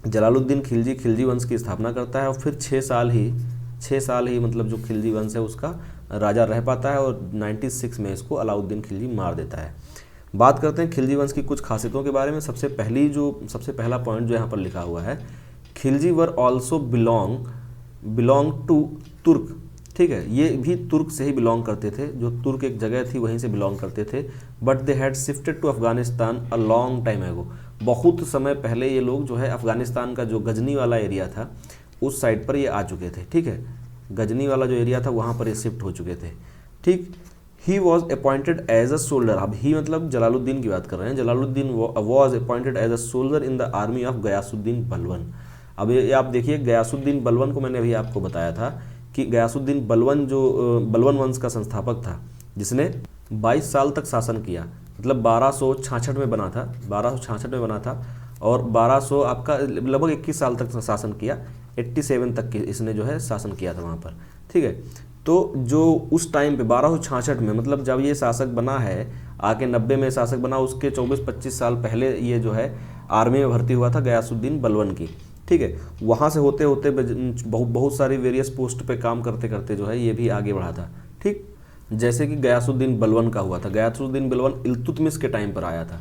जलालुद्दीन खिलजी खिलजी वंश की स्थापना करता है और फिर 6 साल ही मतलब जो खिलजी वंश है उसका राजा रह पाता है और 96 में इसको अलाउद्दीन खिलजी मार देता है। बात करते हैं खिलजी वंश की कुछ खासियतों के बारे में। सबसे पहला पॉइंट जो यहाँ पर लिखा हुआ है, Khilji were also belong to Turk, ठीक है, ये भी तुर्क से ही बिलोंग करते थे, जो तुर्क एक जगह थी वहीं से बिलोंग करते थे। But they had shifted to Afghanistan a long time ago, बहुत समय पहले ये लोग जो है अफगानिस्तान का जो गजनी वाला एरिया था उस साइड पर ये आ चुके थे, ठीक है, गजनी वाला जो एरिया था वहाँ पर ये शिफ्ट हो चुके थे, ठीक। He was appointed as a soldier, अब ही मतलब जलालुद्दीन की बात कर रहे हैं। Jalaluddin was appointed as a soldier in the army of Ghiyasuddin Balban. अब ये आप देखिए, गयासुद्दीन बलवन को मैंने अभी आपको बताया था कि गयासुद्दीन बलवन जो बलवन वंश का संस्थापक था, जिसने 22 साल तक शासन किया, मतलब 1266 में बना था, 1266 में बना था और 1200 आपका लगभग 21 साल तक शासन किया, 87 तक इसने जो है शासन किया था वहाँ पर, ठीक है। तो जो उस टाइम पे 1266 में मतलब जब ये शासक बना है, आके 90 में शासक बना, उसके 24-25 साल पहले ये जो है आर्मी में भर्ती हुआ था गयासुद्दीन बलवन की, ठीक है। वहाँ से होते होते बहुत सारी वेरियस पोस्ट पे काम करते करते जो है ये भी आगे बढ़ा था, ठीक। जैसे कि गयासुद्दीन बलवन का हुआ था, गयासुद्दीन बलवन इल्तुतमिश के टाइम पर आया था।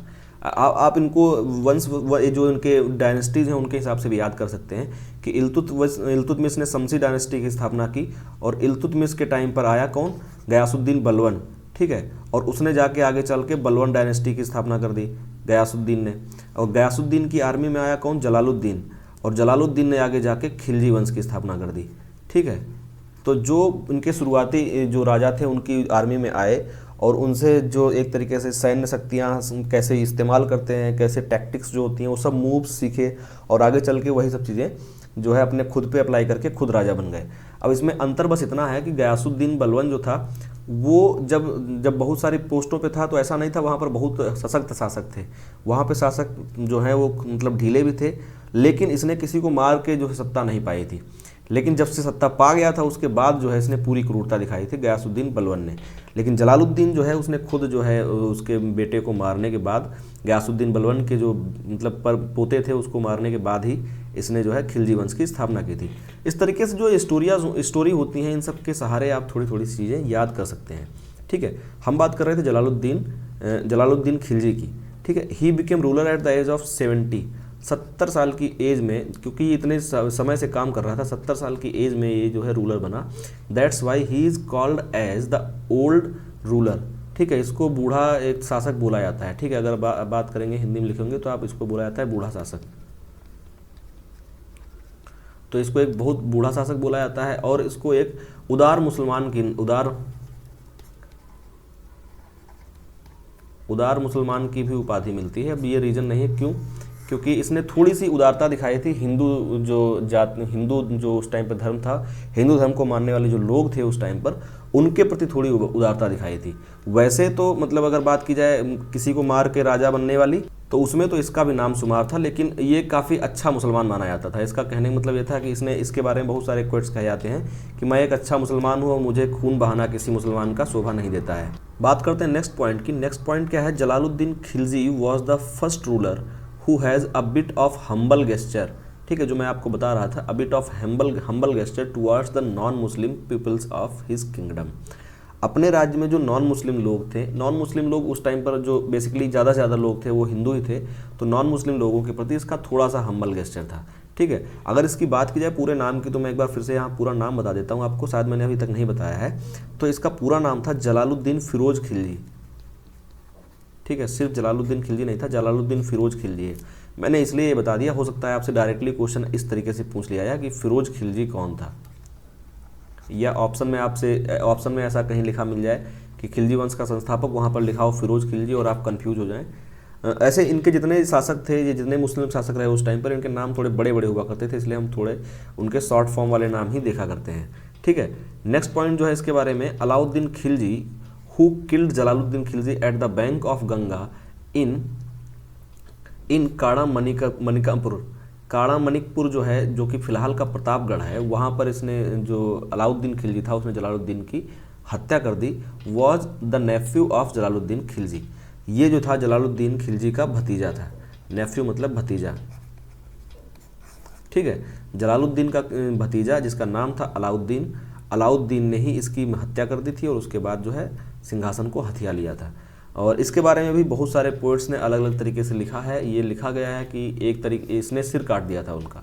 आप इनको वंश जो इनके डायनेस्टीज हैं उनके हिसाब से भी याद कर सकते हैं कि इल्तुतमिश ने शमसी डायनेस्टी की स्थापना की और इल्तुतमिश के टाइम पर आया कौन, गयासुद्दीन बलवन, ठीक है, और उसने जाके आगे चल के बलवन डायनेस्टी की स्थापना कर दी गयासुद्दीन ने। और गयासुद्दीन की आर्मी में आया कौन, जलालुद्दीन, और जलालुद्दीन ने आगे जाके खिलजी वंश की स्थापना कर दी, ठीक है। तो जो इनके शुरुआती जो राजा थे उनकी आर्मी में आए और उनसे जो एक तरीके से सैन्य शक्तियाँ कैसे इस्तेमाल करते हैं, कैसे टैक्टिक्स जो होती हैं वो सब मूव्स सीखे और आगे चल के वही सब चीज़ें जो है अपने खुद पे अप्लाई करके खुद राजा बन गए। अब इसमें अंतर बस इतना है कि गयासुद्दीन बलवन जो था वो जब बहुत सारी पोस्टों पे था तो ऐसा नहीं था वहाँ पर बहुत सशक्त शासक थे, वहाँ पे शासक जो है वो मतलब ढीले भी थे, लेकिन इसने किसी को मार के जो है सत्ता नहीं पाई थी। लेकिन जब से सत्ता पा गया था उसके बाद जो है इसने पूरी क्रूरता दिखाई थी गयासुद्दीन बलवन ने। लेकिन जलालुद्दीन जो है उसने खुद जो है उसके बेटे को मारने के बाद, गयासुद्दीन बलवन के जो मतलब पर पोते थे उसको मारने के बाद ही इसने जो है खिलजी वंश की स्थापना की थी। इस तरीके से जो स्टोरी होती हैं इन सब के सहारे आप थोड़ी थोड़ी चीज़ें याद कर सकते हैं, ठीक है। हम बात कर रहे थे जलालुद्दीन खिलजी की, ठीक है। He became ruler at the age of 70 साल की एज में, क्योंकि ये इतने समय से काम कर रहा था, 70 साल की एज में ये जो है रूलर बना। That's why he is called as the old ruler, ठीक है। इसको बूढ़ा एक शासक बोला जाता है, ठीक है। अगर बात करेंगे हिंदी में लिखेंगे तो आप इसको बोला जाता है बूढ़ा शासक, तो इसको एक बहुत बूढ़ा शासक बोला जाता है। और इसको एक उदार मुसलमान की भी उपाधि मिलती है। अब ये रीज़न नहीं है क्यों, क्योंकि इसने थोड़ी सी उदारता दिखाई थी हिंदू जो उस टाइम पर धर्म था, हिंदू धर्म को मानने वाले जो लोग थे उस टाइम पर, उनके प्रति थोड़ी उदारता दिखाई थी। वैसे तो मतलब अगर बात की जाए किसी को मार के राजा बनने वाली, तो उसमें तो इसका भी नाम शुमार था, लेकिन ये काफ़ी अच्छा मुसलमान माना जाता था। इसका कहने का मतलब ये था कि इसके बारे में बहुत सारे क्वेट्स कहे जाते हैं कि मैं एक अच्छा मुसलमान हूँ और मुझे खून बहाना किसी मुसलमान का शोभा नहीं देता है। बात करते हैं नेक्स्ट पॉइंट की। नेक्स्ट पॉइंट क्या है, Jalaluddin Khilji was the first ruler who has a bit of humble gesture, ठीक है, जो मैं आपको बता रहा था, a bit of humble gesture towards the non Muslim peoples of his kingdom. अपने राज्य में जो नॉन मुस्लिम लोग थे, नॉन मुस्लिम लोग उस टाइम पर जो बेसिकली ज़्यादा से ज़्यादा लोग थे वो हिंदू ही थे, तो नॉन मुस्लिम लोगों के प्रति इसका थोड़ा सा हम्बल गेस्चर था, ठीक है। अगर इसकी बात की जाए पूरे नाम की तो मैं एक बार फिर से यहाँ पूरा नाम बता देता हूँ आपको, शायद मैंने अभी तक नहीं बताया है। तो इसका पूरा नाम था जलालुद्दीन फिरोज खिलजी, ठीक है। सिर्फ जलालुद्दीन खिलजी नहीं था, जलालुद्दीन फिरोज खिलजी है। मैंने इसलिए ये बता दिया, हो सकता है आपसे डायरेक्टली क्वेश्चन इस तरीके से पूछ लिया जाए कि फिरोज खिलजी कौन था, या ऑप्शन में ऐसा कहीं लिखा मिल जाए कि खिलजी वंश का संस्थापक, वहाँ पर लिखा हो फिरोज खिलजी और आप कंफ्यूज हो जाएं। ऐसे इनके जितने शासक थे, ये जितने मुस्लिम शासक रहे उस टाइम पर, इनके नाम थोड़े बड़े बड़े हुआ करते थे, इसलिए हम थोड़े उनके शॉर्ट फॉर्म वाले नाम ही देखा करते हैं। ठीक है, नेक्स्ट पॉइंट जो है इसके बारे में, Alauddin Khilji who killed Jalaluddin Khilji at the bank of Ganga in Kara Manikpur जो है, जो कि फिलहाल का प्रतापगढ़ है, वहाँ पर इसने जो अलाउद्दीन खिलजी था उसने जलालुद्दीन की हत्या कर दी। Was the nephew of Jalaluddin Khilji, ये जो था जलालुद्दीन खिलजी का भतीजा था। नेफ्यू मतलब भतीजा। ठीक है, जलालुद्दीन का भतीजा जिसका नाम था अलाउद्दीन, अलाउद्दीन ने ही इसकी हत्या कर दी थी और उसके बाद जो है सिंहासन को हथिया लिया था। और इसके बारे में भी बहुत सारे पोइट्स ने अलग अलग तरीके से लिखा है। ये लिखा गया है कि एक तरीके इसने सिर काट दिया था उनका।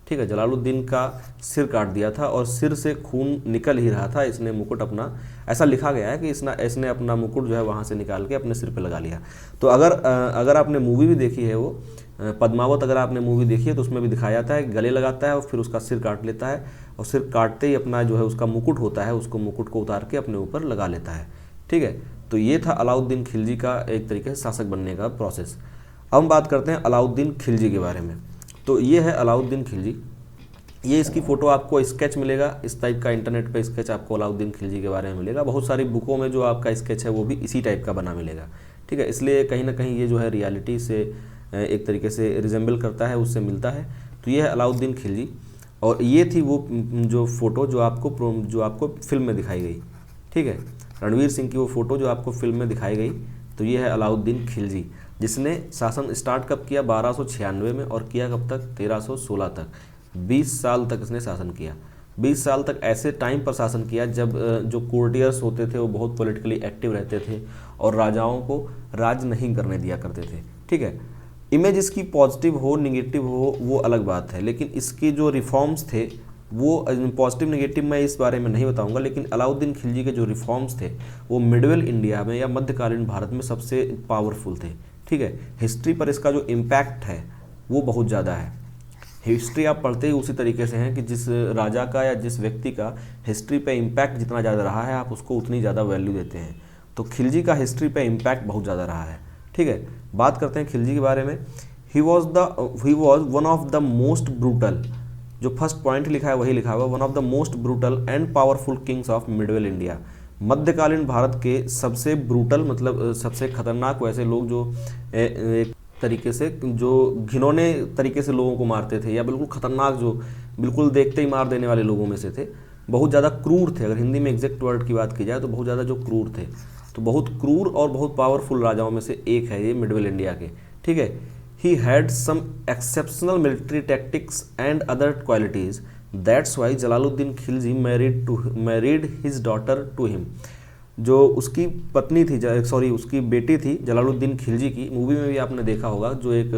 ठीक है, जलालुद्दीन का सिर काट दिया था और सिर से खून निकल ही रहा था, इसने मुकुट अपना, ऐसा लिखा गया है कि इसने अपना मुकुट जो है वहाँ से निकाल के अपने सिर पे लगा लिया। तो अगर आपने मूवी भी देखी है, वो पद्मावत अगर आपने मूवी देखी है तो उसमें भी दिखाया जाता है, गले लगाता है और फिर उसका सिर काट लेता है और सिर काटते ही अपना जो है उसका मुकुट होता है, उसको मुकुट को उतार के अपने ऊपर लगा लेता है। ठीक है, तो ये था अलाउद्दीन खिलजी का एक तरीके से शासक बनने का प्रोसेस। अब हम बात करते हैं अलाउद्दीन खिलजी के बारे में। तो ये है अलाउद्दीन खिलजी, ये इसकी फ़ोटो आपको स्केच मिलेगा, इस टाइप का इंटरनेट पे स्केच आपको अलाउद्दीन खिलजी के बारे में मिलेगा। बहुत सारी बुकों में जो आपका स्केच है वो भी इसी टाइप का बना मिलेगा। ठीक है, इसलिए कहीं ना कहीं ये जो है रियलिटी से एक तरीके से रिजेंबल करता है, उससे मिलता है। तो ये है अलाउद्दीन खिलजी और ये थी वो जो फ़ोटो जो आपको फिल्म में दिखाई गई। ठीक है, रणवीर सिंह की वो फ़ोटो जो आपको फिल्म में दिखाई गई, तो ये है अलाउद्दीन खिलजी, जिसने शासन स्टार्ट कब किया, 1296 में, और किया कब तक, 1316 तक। 20 साल तक इसने शासन किया। 20 साल तक ऐसे टाइम पर शासन किया जब जो कोर्टियर्स होते थे वो बहुत पॉलिटिकली एक्टिव रहते थे और राजाओं को राज नहीं करने दिया करते थे। ठीक है, इमेज इसकी पॉजिटिव हो निगेटिव हो वो अलग बात है, लेकिन इसके जो रिफॉर्म्स थे वो पॉजिटिव नेगेटिव मैं इस बारे में नहीं बताऊंगा, लेकिन अलाउद्दीन खिलजी के जो रिफॉर्म्स थे वो मिडवेल इंडिया में या मध्यकालीन भारत में सबसे पावरफुल थे। ठीक है, हिस्ट्री पर इसका जो इम्पैक्ट है वो बहुत ज़्यादा है। हिस्ट्री आप पढ़ते ही उसी तरीके से हैं कि जिस राजा का या जिस व्यक्ति का हिस्ट्री पे इम्पैक्ट जितना ज़्यादा रहा है आप उसको उतनी ज़्यादा वैल्यू देते हैं। तो खिलजी का हिस्ट्री पे इम्पैक्ट बहुत ज़्यादा रहा है। ठीक है, बात करते हैं खिलजी के बारे में। He was one of the most brutal, जो फर्स्ट पॉइंट लिखा है वही लिखा हुआ, one of the most brutal and powerful Kings of Midvale India. मध्यकालीन भारत के सबसे ब्रूटल मतलब सबसे खतरनाक वैसे लोग जो एक तरीके से जो घिनौने तरीके से लोगों को मारते थे या बिल्कुल खतरनाक जो बिल्कुल देखते ही मार देने वाले लोगों में से थे, बहुत ज़्यादा क्रूर थे। अगर हिंदी में एग्जैक्ट वर्ड की बात की जाए तो बहुत ज़्यादा जो क्रूर थे, तो बहुत क्रूर और बहुत पावरफुल राजाओं में से एक है ये मिडवेल इंडिया के। ठीक है, he had some exceptional military tactics and other qualities, that's why Jalaluddin Khilji married his daughter to him. जो उसकी पत्नी थी, उसकी बेटी थी जलालुद्दीन खिलजी की, मूवी में भी आपने देखा होगा, जो एक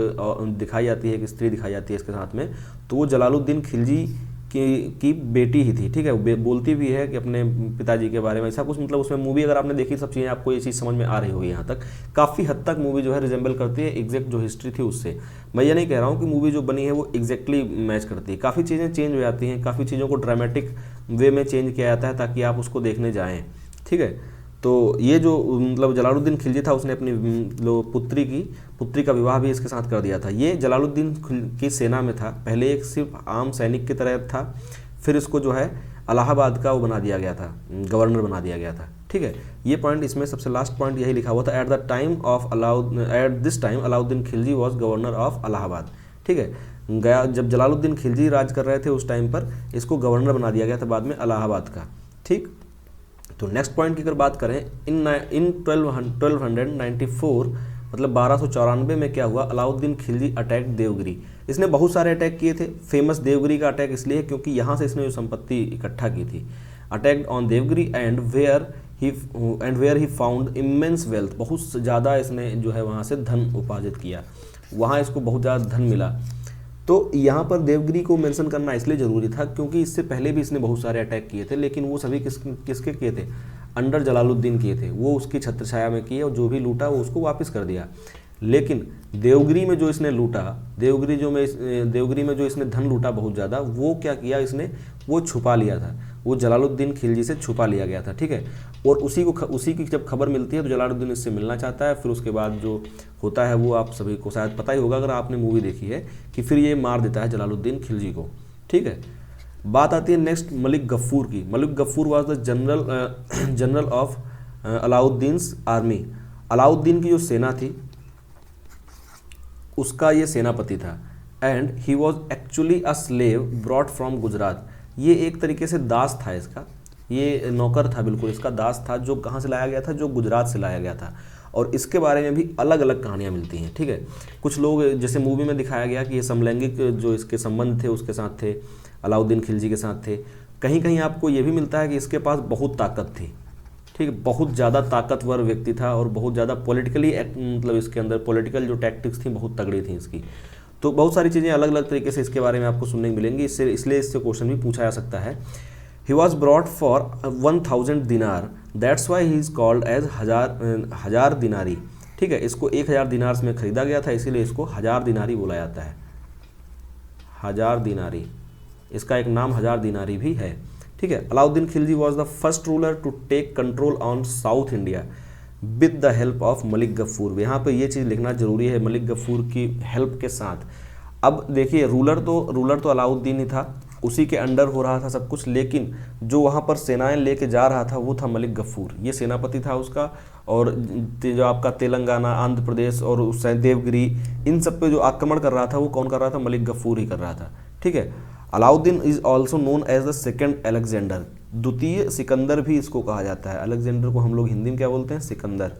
दिखाई जाती है, एक स्त्री दिखाई जाती है इसके साथ में, तो वो जलालुद्दीन खिलजी की बेटी ही थी। ठीक है, बोलती भी है कि अपने पिताजी के बारे में ऐसा कुछ, मतलब उसमें मूवी अगर आपने देखी सब चीज़ें आपको ये चीज़ समझ में आ रही होगी। यहाँ तक काफ़ी हद तक मूवी जो है रिजेंबल करती है एग्जैक्ट जो हिस्ट्री थी उससे। मैं ये नहीं कह रहा हूँ कि मूवी जो बनी है वो एग्जैक्टली मैच करती है, काफ़ी चीज़ें चेंज हो जाती हैं, काफ़ी चीज़ों को ड्रामेटिक वे में चेंज किया जाता है ताकि आप उसको देखने जाएँ। ठीक है, तो ये जो मतलब जलालुद्दीन खिलजी था उसने अपनी पुत्री का विवाह भी इसके साथ कर दिया था। ये जलालुद्दीन की सेना में था, पहले एक सिर्फ आम सैनिक की तरह था, फिर इसको जो है इलाहाबाद का वो बना दिया गया था, गवर्नर बना दिया गया था। ठीक है, ये पॉइंट इसमें सबसे लास्ट पॉइंट यही लिखा हुआ था, at this time Alauddin Khilji was governor of Allahabad. ठीक है, जब जलालुद्दीन खिलजी राज कर रहे थे उस टाइम पर इसको गवर्नर बना दिया गया था बाद में इलाहाबाद का। ठीक, तो नेक्स्ट पॉइंट की अगर बात करें, इन 1294 मतलब 1294 में क्या हुआ, अलाउद्दीन खिलजी अटैक देवगिरी। इसने बहुत सारे अटैक किए थे, फेमस देवगिरी का अटैक इसलिए क्योंकि यहाँ से इसने जो संपत्ति इकट्ठा की थी। Attack on Devagiri and where he found immense wealth, बहुत ज़्यादा इसने जो है वहाँ से धन उपार्जित किया, वहाँ इसको बहुत ज़्यादा धन मिला। तो यहाँ पर देवगिरी को मेंशन करना इसलिए ज़रूरी था क्योंकि इससे पहले भी इसने बहुत सारे अटैक किए थे, लेकिन वो सभी किसके किए थे, अंडर जलालुद्दीन किए थे। वो उसकी छत्रछाया में किए और जो भी लूटा वो उसको वापस कर दिया। लेकिन देवगिरी में जो इसने लूटा, देवगिरी में जो इसने धन लूटा बहुत ज़्यादा, वो क्या किया इसने, वो छुपा लिया था। वो जलालुद्दीन खिलजी से छुपा लिया गया था, ठीक है। और उसी की जब खबर मिलती है तो जलालुद्दीन इससे मिलना चाहता है। फिर उसके बाद जो होता है वो आप सभी को शायद पता ही होगा अगर आपने मूवी देखी है, कि फिर ये मार देता है जलालुद्दीन खिलजी को, ठीक है। बात आती है नेक्स्ट मलिक गफ्फूर की। Malik Gaffur was the general of Alauddin's army. Alauddin की जो सेना थी उसका ये सेनापति था। And he was actually a slave brought from Gujarat. ये एक तरीके से दास था इसका, ये नौकर था, बिल्कुल इसका दास था, जो कहाँ से लाया गया था, जो गुजरात से लाया गया था। और इसके बारे में भी अलग अलग कहानियाँ मिलती हैं, ठीक है। कुछ लोग, जैसे मूवी में दिखाया गया कि ये समलैंगिक जो इसके संबंध थे उसके साथ थे, अलाउद्दीन खिलजी के साथ थे। कहीं कहीं आपको ये भी मिलता है कि इसके पास बहुत ताकत थी, ठीक है, बहुत ज़्यादा ताकतवर व्यक्ति था और बहुत ज़्यादा पॉलिटिकली मतलब इसके अंदर पॉलिटिकल जो टैक्टिक्स थी बहुत तगड़ी थी इसकी। तो बहुत सारी चीज़ें अलग अलग तरीके से इसके बारे में आपको सुनने को मिलेंगी, इसलिए इससे क्वेश्चन भी पूछा जा सकता है। He was brought for 1000 dinar, that's why he is called as Hazar Dinari, ठीक है। इसको 1000 दिनार में खरीदा गया था, इसीलिए इसको 1000 दिनारी बोला जाता है, 1000 दिनारी। इसका एक नाम 1000 दिनारी भी है, ठीक है। Alauddin Khilji was the first ruler to take control on south India with the help of Malik Gaffur. यहाँ पे ये चीज़ लिखना जरूरी है, मलिक गफ्फूर की हेल्प के साथ। अब देखिए रूलर तो अलाउद्दीन ही था, उसी के अंडर हो रहा था सब कुछ, लेकिन जो वहाँ पर सेनाएं लेके जा रहा था वो था मलिक गफ्फूर, ये सेनापति था उसका। और जो आपका तेलंगाना, आंध्र प्रदेश और देवगिरी, इन सब पे जो आक्रमण कर रहा था वो कौन कर रहा था, मलिक गफ्फूर ही कर रहा था, ठीक है। Alauddin is also known as the second Alexander, द्वितीय सिकंदर भी इसको कहा जाता है। अलेक्जेंडर को हम लोग हिंदी में क्या बोलते हैं, सिकंदर।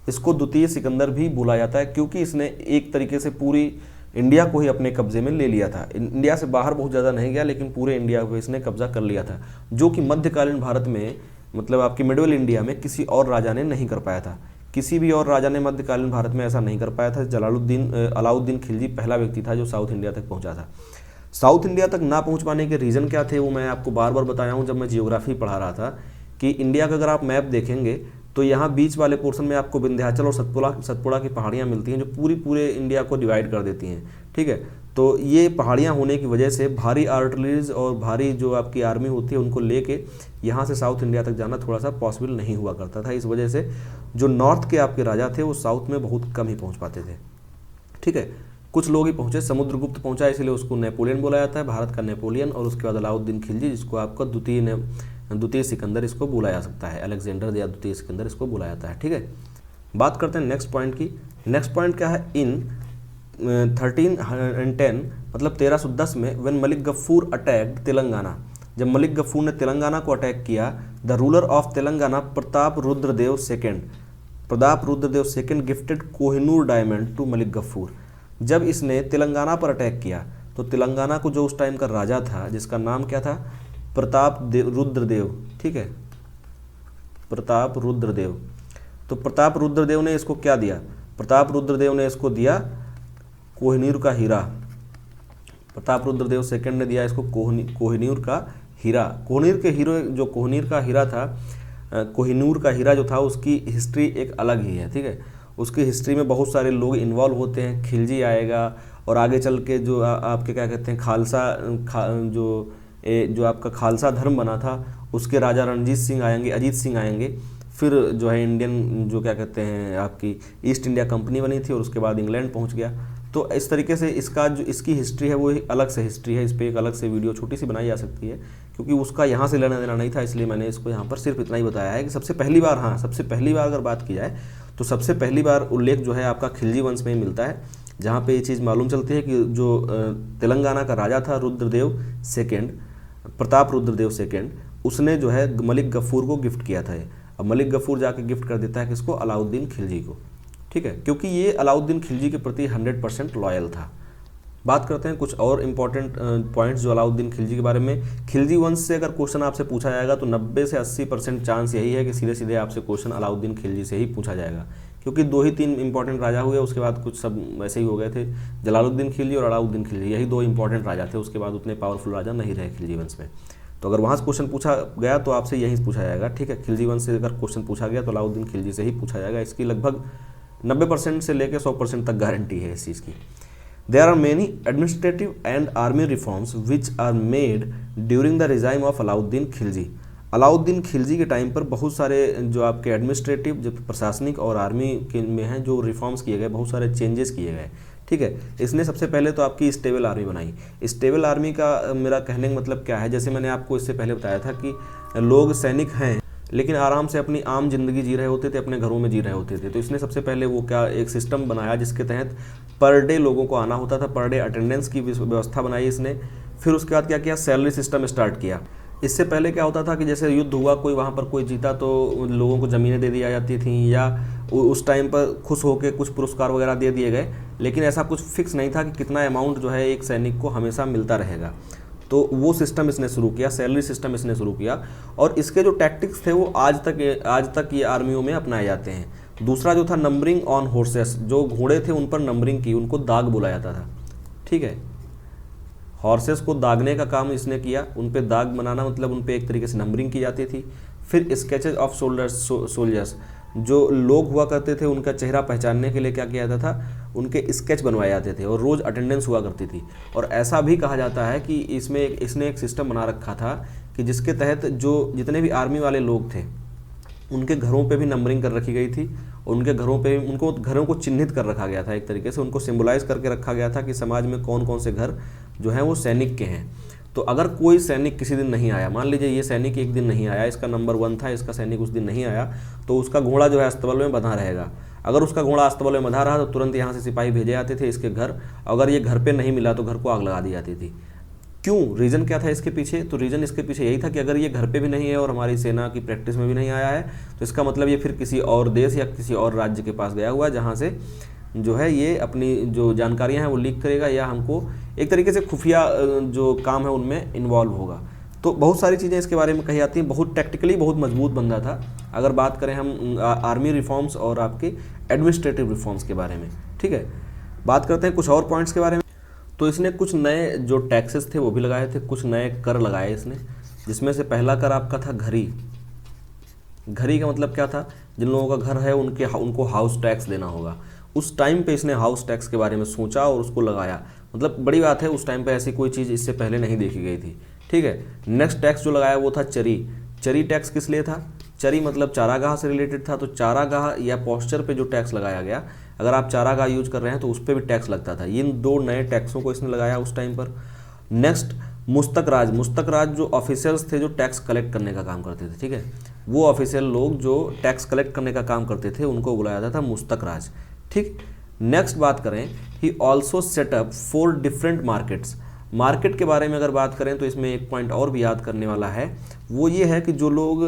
इसको द्वितीय सिकंदर भी बोला जाता है क्योंकि इसने एक तरीके से पूरी इंडिया को ही अपने कब्जे में ले लिया था। इंडिया से बाहर बहुत ज़्यादा नहीं गया, लेकिन पूरे इंडिया को इसने कब्जा कर लिया था, जो कि मध्यकालीन भारत में, मतलब आपकी मिडल इंडिया में किसी और राजा ने नहीं कर पाया था। किसी भी और राजा ने मध्यकालीन भारत में ऐसा नहीं कर पाया था। अलाउद्दीन खिलजी पहला व्यक्ति था जो साउथ इंडिया तक पहुंचा था। साउथ इंडिया तक ना पहुंच पाने के रीज़न क्या थे वो मैं आपको बार बार बताया हूं जब मैं जियोग्राफी पढ़ा रहा था, कि इंडिया का अगर आप मैप देखेंगे तो यहाँ बीच वाले पोर्शन में आपको विंध्याचल और सतपुड़ा की पहाड़ियाँ मिलती हैं, जो पूरे इंडिया को डिवाइड कर देती हैं, ठीक है। तो ये पहाड़ियाँ होने की वजह से भारी आर्टिलरीज और भारी जो आपकी आर्मी होती है उनको लेके यहाँ से साउथ इंडिया तक जाना थोड़ा सा पॉसिबल नहीं हुआ करता था। इस वजह से जो नॉर्थ के आपके राजा थे वो साउथ में बहुत कम ही पहुँच पाते थे, ठीक है। कुछ लोग ही पहुँचे, समुद्रगुप्त पहुँचा, इसलिए उसको नेपोलियन बोला जाता है, भारत का नेपोलियन। और उसके बाद अलाउद्दीन खिलजी, जिसको आपका द्वितीय सिकंदर इसको बोला जा सकता है, अलेक्जेंडर या द्वितीय सिकंदर इसको बोला जाता है, ठीक है। बात करते हैं नेक्स्ट पॉइंट की। नेक्स्ट पॉइंट क्या है, इन 1310 मतलब 1310 में व्हेन मलिक गफ्फूर अटैक्ड तेलंगाना, जब मलिक गफ्फूर ने तेलंगाना को अटैक किया, the ruler of Telangana Pratap Rudradev second gifted Kohinoor diamond to Malik Gaffur. जब इसने तेलंगाना पर अटैक किया तो तेलंगाना को जो उस टाइम का राजा था, जिसका नाम क्या था, रुद्रदेव, ठीक है, प्रताप रुद्रदेव। तो प्रताप रुद्रदेव ने इसको क्या दिया, प्रताप रुद्रदेव ने इसको दिया कोहिनूर का हीरा। प्रताप रुद्रदेव सेकंड ने दिया इसको कोहिनूर का हीरा। कोहिनूर का हीरा था, कोहिनूर का हीरा जो था उसकी हिस्ट्री एक अलग ही है, ठीक है। उसकी हिस्ट्री में बहुत सारे लोग इन्वॉल्व होते हैं, खिलजी आएगा और आगे चल के जो आपके क्या कहते हैं जो आपका खालसा धर्म बना था उसके राजा रणजीत सिंह आएंगे, अजीत सिंह आएंगे। फिर जो है इंडियन जो क्या कहते हैं आपकी ईस्ट इंडिया कंपनी बनी थी और उसके बाद इंग्लैंड पहुंच गया। तो इस तरीके से इसकी हिस्ट्री है वो अलग से हिस्ट्री है, इस पर एक अलग से वीडियो छोटी सी बनाई जा सकती है, क्योंकि उसका यहाँ से लेना देना नहीं था, इसलिए मैंने इसको यहाँ पर सिर्फ इतना ही बताया है कि सबसे पहली बार अगर बात की जाए तो सबसे पहली बार उल्लेख जो है आपका खिलजी वंश में ही मिलता है, जहाँ पे ये चीज़ मालूम चलती है कि जो तेलंगाना का राजा था प्रताप रुद्रदेव सेकेंड, उसने जो है मलिक गफ्फूर को गिफ्ट किया था। अब मलिक गफ्फूर जाके गिफ्ट कर देता है किसको, अलाउद्दीन खिलजी को, ठीक है, क्योंकि ये अलाउद्दीन खिलजी के प्रति 100% लॉयल था। बात करते हैं कुछ और इम्पॉर्टेंट पॉइंट्स जो अलाउद्दीन खिलजी के बारे में। खिलजी वंश से अगर क्वेश्चन आपसे पूछा जाएगा तो 90 से 80% चांस यही है कि सीधे सीधे आपसे क्वेश्चन अलाउद्दीन खिलजी से ही पूछा जाएगा, क्योंकि 2 ही 3 इंपॉर्टेंट राजा हुए, उसके बाद कुछ सब वैसे ही हो गए थे, जलालुद्दीन खिलजी और अलाउद्दीन खिलजी, यही 2 इंपॉर्टेंट राजा थे। उसके बाद उतने पावरफुल राजा नहीं रहे खिलजी वंश में। तो अगर वहाँ से क्वेश्चन पूछा गया तो आपसे यही पूछा जाएगा, ठीक है। खिलजी वंश से अगर क्वेश्चन पूछा गया तो अलाउद्दीन खिलजी से ही पूछा जाएगा, इसकी लगभग 90% से लेकर 100% तक गारंटी है इस चीज़ की। There are many administrative and army reforms which are made during the regime of Alauddin Khilji. Alauddin Khilji के टाइम पर बहुत सारे जो आपके एडमिनिस्ट्रेटिव, जो प्रशासनिक और आर्मी के में हैं, जो रिफॉर्म्स किए गए, बहुत सारे चेंजेस किए गए। ठीक है, इसने सबसे पहले तो आपकी स्टेबल आर्मी बनाई। स्टेबल आर्मी का मेरा कहने का मतलब क्या है, जैसे मैंने आपको इससे पहले बताया था कि लोग सैनिक हैं लेकिन आराम से अपनी आम जिंदगी जी रहे होते थे, अपने घरों में जी रहे होते थे। तो इसने सबसे पहले वो क्या एक सिस्टम बनाया जिसके तहत पर डे लोगों को आना होता था, पर डे अटेंडेंस की व्यवस्था बनाई इसने। फिर उसके बाद क्या किया, सैलरी सिस्टम स्टार्ट किया। इससे पहले क्या होता था कि जैसे युद्ध हुआ, कोई वहाँ पर कोई जीता तो लोगों को ज़मीनें दे दी जाती थी, या उस टाइम पर खुश होकर कुछ पुरस्कार वगैरह दे दिए गए, लेकिन ऐसा कुछ फिक्स नहीं था कि कितना अमाउंट जो है एक सैनिक को हमेशा मिलता रहेगा। तो वो सिस्टम इसने शुरू किया, सैलरी सिस्टम इसने शुरू किया, और इसके जो टैक्टिक्स थे वो आज तक ये आर्मियों में अपनाए जाते हैं। दूसरा जो था नंबरिंग ऑन हॉर्सेस, जो घोड़े थे उन पर नंबरिंग की, उनको दाग बोला जाता था। ठीक है, हॉर्सेस को दागने का काम इसने किया, उन पे दाग बनाना, मतलब उन पे एक तरीके से नंबरिंग की जाती थी। फिर स्केचेज ऑफ सोल्जर्स, जो लोग हुआ करते थे उनका चेहरा पहचानने के लिए क्या किया जाता था, उनके स्केच बनवाए जाते थे, और रोज़ अटेंडेंस हुआ करती थी। और ऐसा भी कहा जाता है कि इसने एक सिस्टम बना रखा था कि जिसके तहत जो जितने भी आर्मी वाले लोग थे उनके घरों पे भी नंबरिंग कर रखी गई थी, और उनके घरों पे उनको घरों को चिन्हित कर रखा गया था, एक तरीके से उनको सिंबलाइज करके रखा गया था कि समाज में कौन कौन से घर जो हैं वो सैनिक के हैं। तो अगर कोई सैनिक किसी दिन नहीं आया, मान लीजिए ये सैनिक एक दिन नहीं आया, इसका नंबर 1 था, इसका सैनिक उस दिन नहीं आया, तो उसका घोड़ा जो है अस्तबल में बंधा रहेगा। अगर उसका घोड़ा अस्तबल में बंधा रहा तो तुरंत यहाँ से सिपाही भेजे जाते थे इसके घर। अगर ये घर पे नहीं मिला तो घर को आग लगा दी जाती थी। क्यों, रीज़न क्या था इसके पीछे? तो रीज़न इसके पीछे यही था कि अगर ये घर पे भी नहीं है और हमारी सेना की प्रैक्टिस में भी नहीं आया है, तो इसका मतलब ये फिर किसी और देश या किसी और राज्य के पास गया हुआ है, जहाँ से जो है ये अपनी जो जानकारियाँ हैं वो लीक करेगा, या हमको एक तरीके से खुफिया जो काम है उनमें इन्वॉल्व होगा। तो बहुत सारी चीज़ें इसके बारे में कही जाती हैं। बहुत टेक्टिकली बहुत मजबूत बंदा था। अगर बात करें हम आर्मी रिफॉर्म्स और आपके एडमिनिस्ट्रेटिव रिफॉर्म्स के बारे में। ठीक है, बात करते हैं कुछ और पॉइंट्स के बारे में। तो इसने कुछ नए जो टैक्सेस थे वो भी लगाए थे, कुछ नए कर लगाए इसने, जिसमें से पहला कर आपका था घरी। घरी का मतलब क्या था, जिन लोगों का घर है उनको हाउस टैक्स देना होगा। उस टाइम पे इसने हाउस टैक्स के बारे में सोचा और उसको लगाया। मतलब बड़ी बात है, उस टाइम पे ऐसी कोई चीज़ इससे पहले नहीं देखी गई थी। ठीक है, नेक्स्ट टैक्स जो लगाया वो था चरी। चरी टैक्स किस लिए था? चरी मतलब चारागाह से रिलेटेड था। तो चारागाह या पॉस्चर पे जो टैक्स लगाया गया, अगर आप चारागाह यूज कर रहे हैं तो उस पर भी टैक्स लगता था। इन 2 नए टैक्सों को इसने लगाया उस टाइम पर। नेक्स्ट मुस्तक राज। मुस्तक राज जो ऑफिसर्स थे जो टैक्स कलेक्ट करने का काम करते थे, ठीक है, वो ऑफिशियल लोग जो टैक्स कलेक्ट करने का काम करते थे उनको बुलाया जाता था मुस्तक राज। ठीक, नेक्स्ट बात करें, he also setup 4 different markets. Market के बारे में अगर बात करें तो इसमें एक पॉइंट और भी याद करने वाला है, वो ये है कि जो लोग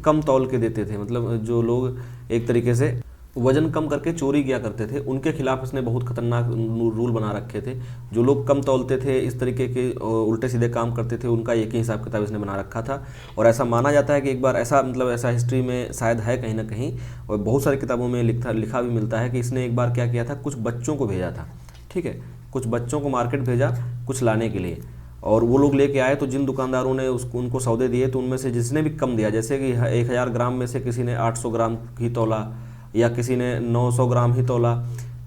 कम तौल के देते थे, मतलब जो लोग एक तरीके से वजन कम करके चोरी किया करते थे, उनके खिलाफ इसने बहुत खतरनाक रूल बना रखे थे। जो लोग कम तौलते थे, इस तरीके के उल्टे सीधे काम करते थे, उनका एक ही हिसाब किताब इसने बना रखा था। और ऐसा माना जाता है कि एक बार ऐसा हिस्ट्री में शायद है कहीं ना कहीं, और बहुत सारी किताबों में लिखा भी मिलता है कि इसने एक बार क्या किया था, कुछ बच्चों को भेजा था। ठीक है, कुछ बच्चों को मार्केट भेजा कुछ लाने के लिए, और वो लोग लेके आए, तो जिन दुकानदारों ने उनको सौदे दिए, तो उनमें से जिसने भी कम दिया, जैसे कि 1000 ग्राम में से किसी ने 800 ग्राम ही तौला, या किसी ने 900 ग्राम ही तौला,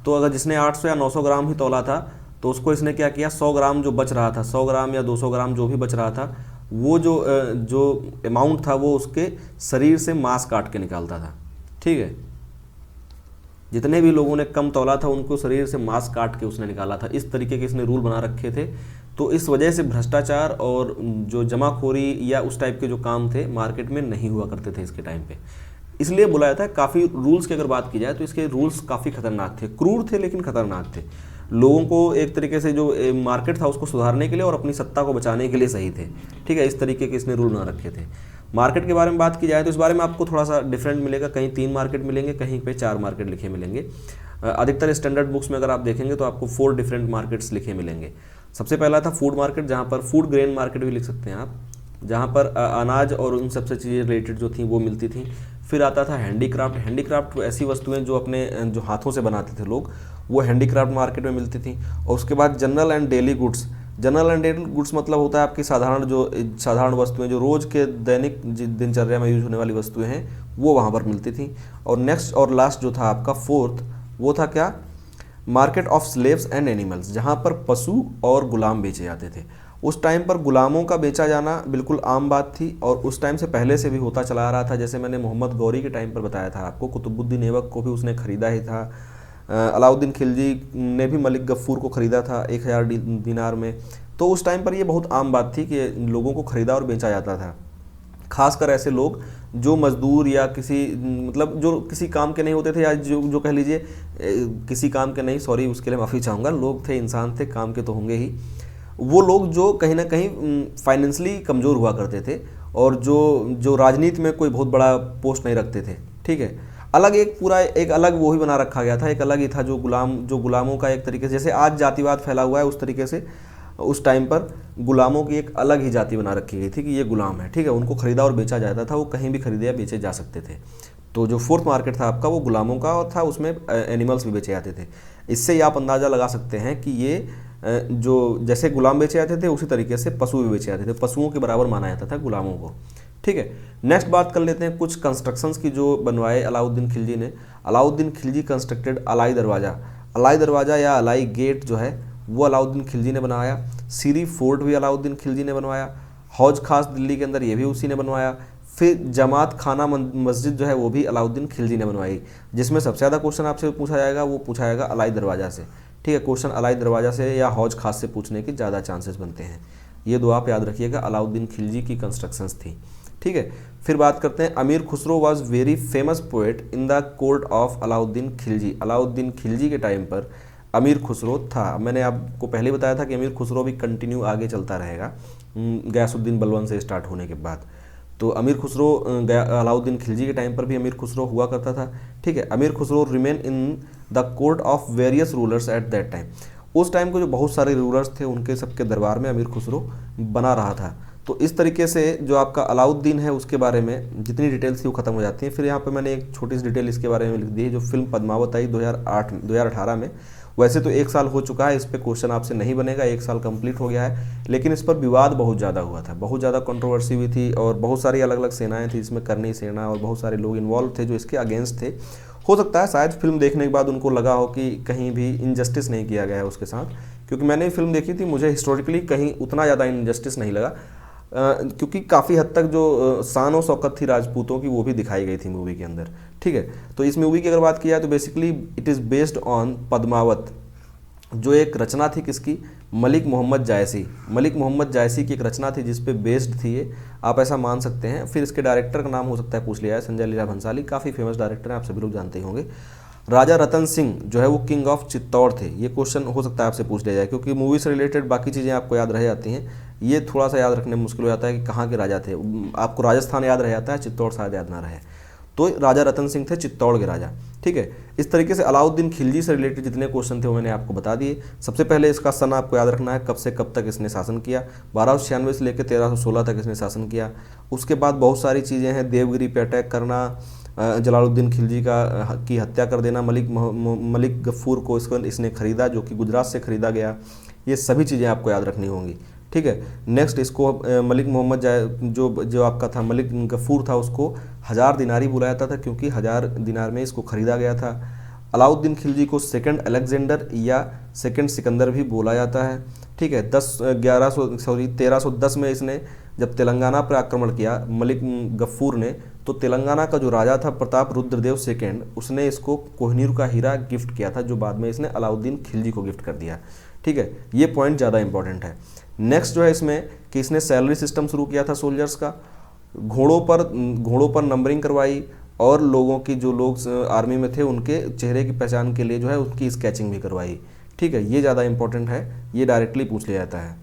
तो अगर जिसने 800 या 900 ग्राम ही तौला था, तो उसको इसने क्या किया, 100 ग्राम जो बच रहा था, 100 ग्राम या 200 ग्राम जो भी बच रहा था, वो जो अमाउंट था वो उसके शरीर से मांस काट के निकालता था। ठीक है, जितने भी लोगों ने कम तौला था उनको शरीर से मांस काट के उसने निकाला था। इस तरीके के इसने रूल बना रखे थे। तो इस वजह से भ्रष्टाचार और जो जमाखोरी या उस टाइप के जो काम थे मार्केट में नहीं हुआ करते थे इसके टाइम पे। इसलिए बुलाया था। काफ़ी रूल्स की अगर बात की जाए तो इसके रूल्स काफ़ी खतरनाक थे, क्रूर थे लेकिन खतरनाक थे। लोगों को एक तरीके से जो मार्केट था उसको सुधारने के लिए और अपनी सत्ता को बचाने के लिए सही थे। ठीक है, इस तरीके के इसने रूल बना रखे थे। मार्केट के बारे में बात की जाए तो इस बारे में आपको थोड़ा सा डिफरेंट मिलेगा, कहीं 3 मार्केट मिलेंगे, कहीं पे 4 मार्केट लिखे मिलेंगे। अधिकतर स्टैंडर्ड बुक्स में अगर आप देखेंगे तो आपको 4 डिफरेंट मार्केट्स लिखे मिलेंगे। सबसे पहला था फूड मार्केट, जहाँ पर फूड ग्रेन मार्केट भी लिख सकते हैं आप, जहाँ पर अनाज और उन सबसे चीज़ें रिलेटेड जो थी वो मिलती थी। फिर आता था हैंडीक्राफ्ट। हैंडीक्राफ्ट ऐसी वस्तुएं जो अपने जो हाथों से बनाते थे लोग, वो हैंडीक्राफ्ट मार्केट में मिलती थी। और उसके बाद general and daily goods. General and daily goods मतलब होता है आपकी साधारण वस्तुएं जो रोज़ के दैनिक दिनचर्या में यूज होने वाली वस्तुएं हैं, वो वहाँ पर मिलती थी। और नेक्स्ट और लास्ट जो था आपका 4th, वो था क्या, market of slaves and animals, जहाँ पर पशु और गुलाम बेचे जाते थे। उस टाइम पर गुलामों का बेचा जाना बिल्कुल आम बात थी और उस टाइम से पहले से भी होता चला आ रहा था। जैसे मैंने मोहम्मद गौरी के टाइम पर बताया था आपको, कुतुबुद्दीन ऐबक को भी उसने ख़रीदा ही था। अलाउद्दीन खिलजी ने भी मलिक गफ्फूर को ख़रीदा था 1000 दिनार में। तो उस टाइम पर ये बहुत आम बात थी कि लोगों को ख़रीदा और बेचा जाता था। खासकर ऐसे लोग जो मजदूर या किसी मतलब जो किसी काम के नहीं होते थे, या जो कह लीजिए किसी काम के नहीं, सॉरी उसके लिए माफ़ी चाहूँगा, लोग थे, इंसान थे, काम के तो होंगे ही। वो लोग जो कहीं ना कहीं फाइनेंशली कमज़ोर हुआ करते थे और जो राजनीति में कोई बहुत बड़ा पोस्ट नहीं रखते थे, ठीक है। अलग एक पूरा एक अलग वो ही बना रखा गया था, एक अलग ही था जो गुलामों का एक तरीके से, जैसे आज जातिवाद फैला हुआ है उस तरीके से उस टाइम पर गुलामों की एक अलग ही जाति बना रखी गई थी कि ये गुलाम है, ठीक है। उनको खरीदा और बेचा जाता था, वो कहीं भी खरीदे या बेचे जा सकते थे। तो जो फोर्थ मार्केट था आपका वो गुलामों का और था, उसमें एनिमल्स भी बेचे जाते थे। इससे ही आप अंदाज़ा लगा सकते हैं कि ये जो जैसे गुलाम बेचे जाते थे उसी तरीके से पशु भी बेचे जाते थे, पशुओं के बराबर माना जाता था गुलामों को, ठीक है। नेक्स्ट बात कर लेते हैं कुछ कंस्ट्रक्शंस की जो बनवाए अलाउद्दीन खिलजी ने। अलाउद्दीन खिलजी कंस्ट्रक्टेड अलाई दरवाज़ा। अलाई दरवाज़ा या अलाई गेट जो है वो अलाउद्दीन खिलजी ने बनवाया। सीरी फोर्ट भी अलाउद्दीन खिलजी ने बनवाया। हौज खास दिल्ली के अंदर ये भी उसी ने बनवाया। फिर जमात खाना मस्जिद जो है वो भी अलाउद्दीन खिलजी ने बनवाई। जिसमें सबसे ज़्यादा क्वेश्चन आपसे पूछा जाएगा वो पूछा जाएगा अलाई दरवाज़ा से, ठीक है। क्वेश्चन अलाई दरवाज़ा से या हौज खास से पूछने के ज़्यादा चांसेस बनते हैं। ये दो आप याद रखिएगा, अलाउद्दीन खिलजी की कंस्ट्रक्शंस थी, ठीक है। फिर बात करते हैं अमीर Khusro was very famous poet in the court of Alauddin Khilji. Alauddin Khilji के टाइम पर अमीर खुसरो था। मैंने आपको पहले बताया था कि अमीर खुसरो भी कंटिन्यू आगे चलता रहेगा गयासुद्दीन बलबन से स्टार्ट होने के बाद। तो अमीर खुसरो अलाउद्दीन खिलजी के टाइम पर भी अमीर खुसरो हुआ करता था, ठीक है। अमीर Khusro remain in the court of various rulers at that time. उस टाइम को जो बहुत सारे रूलर्स थे उनके सबके दरबार में अमीर खुसरो बना रहा था। तो इस तरीके से जो आपका अलाउद्दीन है उसके बारे में जितनी डिटेल्स थी वो खत्म हो जाती हैं। फिर यहाँ पे मैंने एक छोटी सी डिटेल इसके बारे में लिख दी है, जो फिल्म पद्मावत आई 2018 में। वैसे तो 1 साल हो चुका है, इस पर क्वेश्चन आपसे नहीं बनेगा, 1 साल कंप्लीट हो गया है, लेकिन इस पर विवाद बहुत ज़्यादा हुआ था, बहुत ज़्यादा कंट्रोवर्सी हुई थी और बहुत सारी अलग अलग सेनाएं थी, इसमें करनी सेना और बहुत सारे लोग इन्वॉल्व थे जो इसके अगेंस्ट थे। हो सकता है शायद फिल्म देखने के बाद उनको लगा हो कि कहीं भी इनजस्टिस नहीं किया गया है उसके साथ, क्योंकि मैंने फिल्म देखी थी, मुझे हिस्टोरिकली कहीं उतना ज़्यादा इनजस्टिस नहीं लगा, क्योंकि काफ़ी हद तक जो शान और शौकत थी राजपूतों की वो भी दिखाई गई थी मूवी के अंदर, ठीक है। तो इस मूवी की अगर बात की जाए तो basically it is based on Padmavat, जो एक रचना थी किसकी, मलिक मोहम्मद जायसी। मलिक मोहम्मद जायसी की एक रचना थी जिस पे बेस्ड थी ये, आप ऐसा मान सकते हैं। फिर इसके डायरेक्टर का नाम हो सकता है पूछ लिया है, संजय लीला भंसाली, काफ़ी फेमस डायरेक्टर हैं, आप सभी लोग जानते ही होंगे। राजा रतन सिंह जो है वो किंग ऑफ चित्तौड़ थे। ये क्वेश्चन हो सकता है आपसे पूछ लिया जाए, क्योंकि मूवी से रिलेटेड बाकी चीज़ें आपको याद रह जाती हैं, ये थोड़ा सा याद रखने में मुश्किल हो जाता है कि कहाँ के राजा थे। आपको राजस्थान याद रह जाता है, चित्तौड़ शायद याद ना रहे। तो राजा रतन सिंह थे चित्तौड़ के राजा, ठीक है। इस तरीके से अलाउद्दीन खिलजी से रिलेटेड जितने क्वेश्चन थे वो मैंने आपको बता दिए। सबसे पहले इसका सन आपको याद रखना है, कब से कब तक इसने शासन किया। 1296 से लेकर 1316 तक इसने शासन किया। उसके बाद बहुत सारी चीज़ें हैं, देवगिरी पे अटैक करना, जलालुद्दीन खिलजी की हत्या कर देना, मलिक गफ्फूर को इसने खरीदा जो कि गुजरात से खरीदा गया। ये सभी चीज़ें आपको याद रखनी होंगी, ठीक है। नेक्स्ट इसको मलिक मोहम्मद जो आपका था मलिक गफ्फूर था, उसको 1000 दिनारी बुलाया था क्योंकि 1000 दिनार में इसको खरीदा गया था। अलाउद्दीन खिलजी को सेकंड अलेक्जेंडर या सेकंड सिकंदर भी बोला जाता है, ठीक है। 1310 में इसने जब तेलंगाना पर आक्रमण किया मलिक गफ्फूर ने, तो तेलंगाना का जो राजा था प्रताप रुद्रदेव सेकेंड, उसने इसको कोहिनूर का हीरा गिफ्ट किया था, जो बाद में इसने अलाउद्दीन खिलजी को गिफ्ट कर दिया, ठीक है। ये पॉइंट ज़्यादा इंपॉर्टेंट है। नेक्स्ट जो है इसमें कि इसने सैलरी सिस्टम शुरू किया था सोल्जर्स का, घोड़ों पर नंबरिंग करवाई और लोगों की जो लोग आर्मी में थे उनके चेहरे की पहचान के लिए जो है उसकी स्केचिंग भी करवाई, ठीक है। ये ज़्यादा इंपॉर्टेंट है, ये डायरेक्टली पूछ लिया जाता है।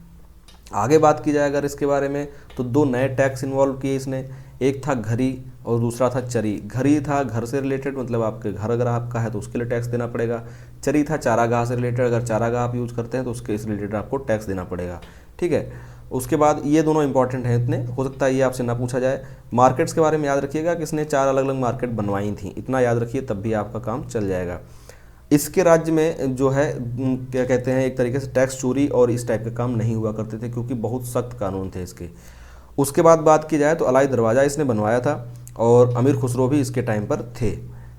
आगे बात की जाए अगर इसके बारे में तो 2 नए टैक्स इन्वॉल्व किए इसने, एक था घरी और दूसरा था चरी। घरी था घर से रिलेटेड, मतलब आपके घर अगर आपका है तो उसके लिए टैक्स देना पड़ेगा। चरी था चारागाह से रिलेटेड, अगर चारागाह आप यूज़ करते हैं तो उसके इस रिलेटेड आपको टैक्स देना पड़ेगा, ठीक है। उसके बाद ये दोनों इंपॉर्टेंट हैं इतने, हो सकता है ये आपसे ना पूछा जाए। मार्केट्स के बारे में याद रखिएगा कि इसने 4 अलग अलग मार्केट बनवाई थी, इतना याद रखिए तब भी आपका काम चल जाएगा। इसके राज्य में जो है क्या कहते हैं, एक तरीके से टैक्स चोरी और इस टाइप के काम नहीं हुआ करते थे क्योंकि बहुत सख्त कानून थे इसके। उसके बाद बात की जाए तो अलाई दरवाज़ा इसने बनवाया था और अमीर खुसरो भी इसके टाइम पर थे।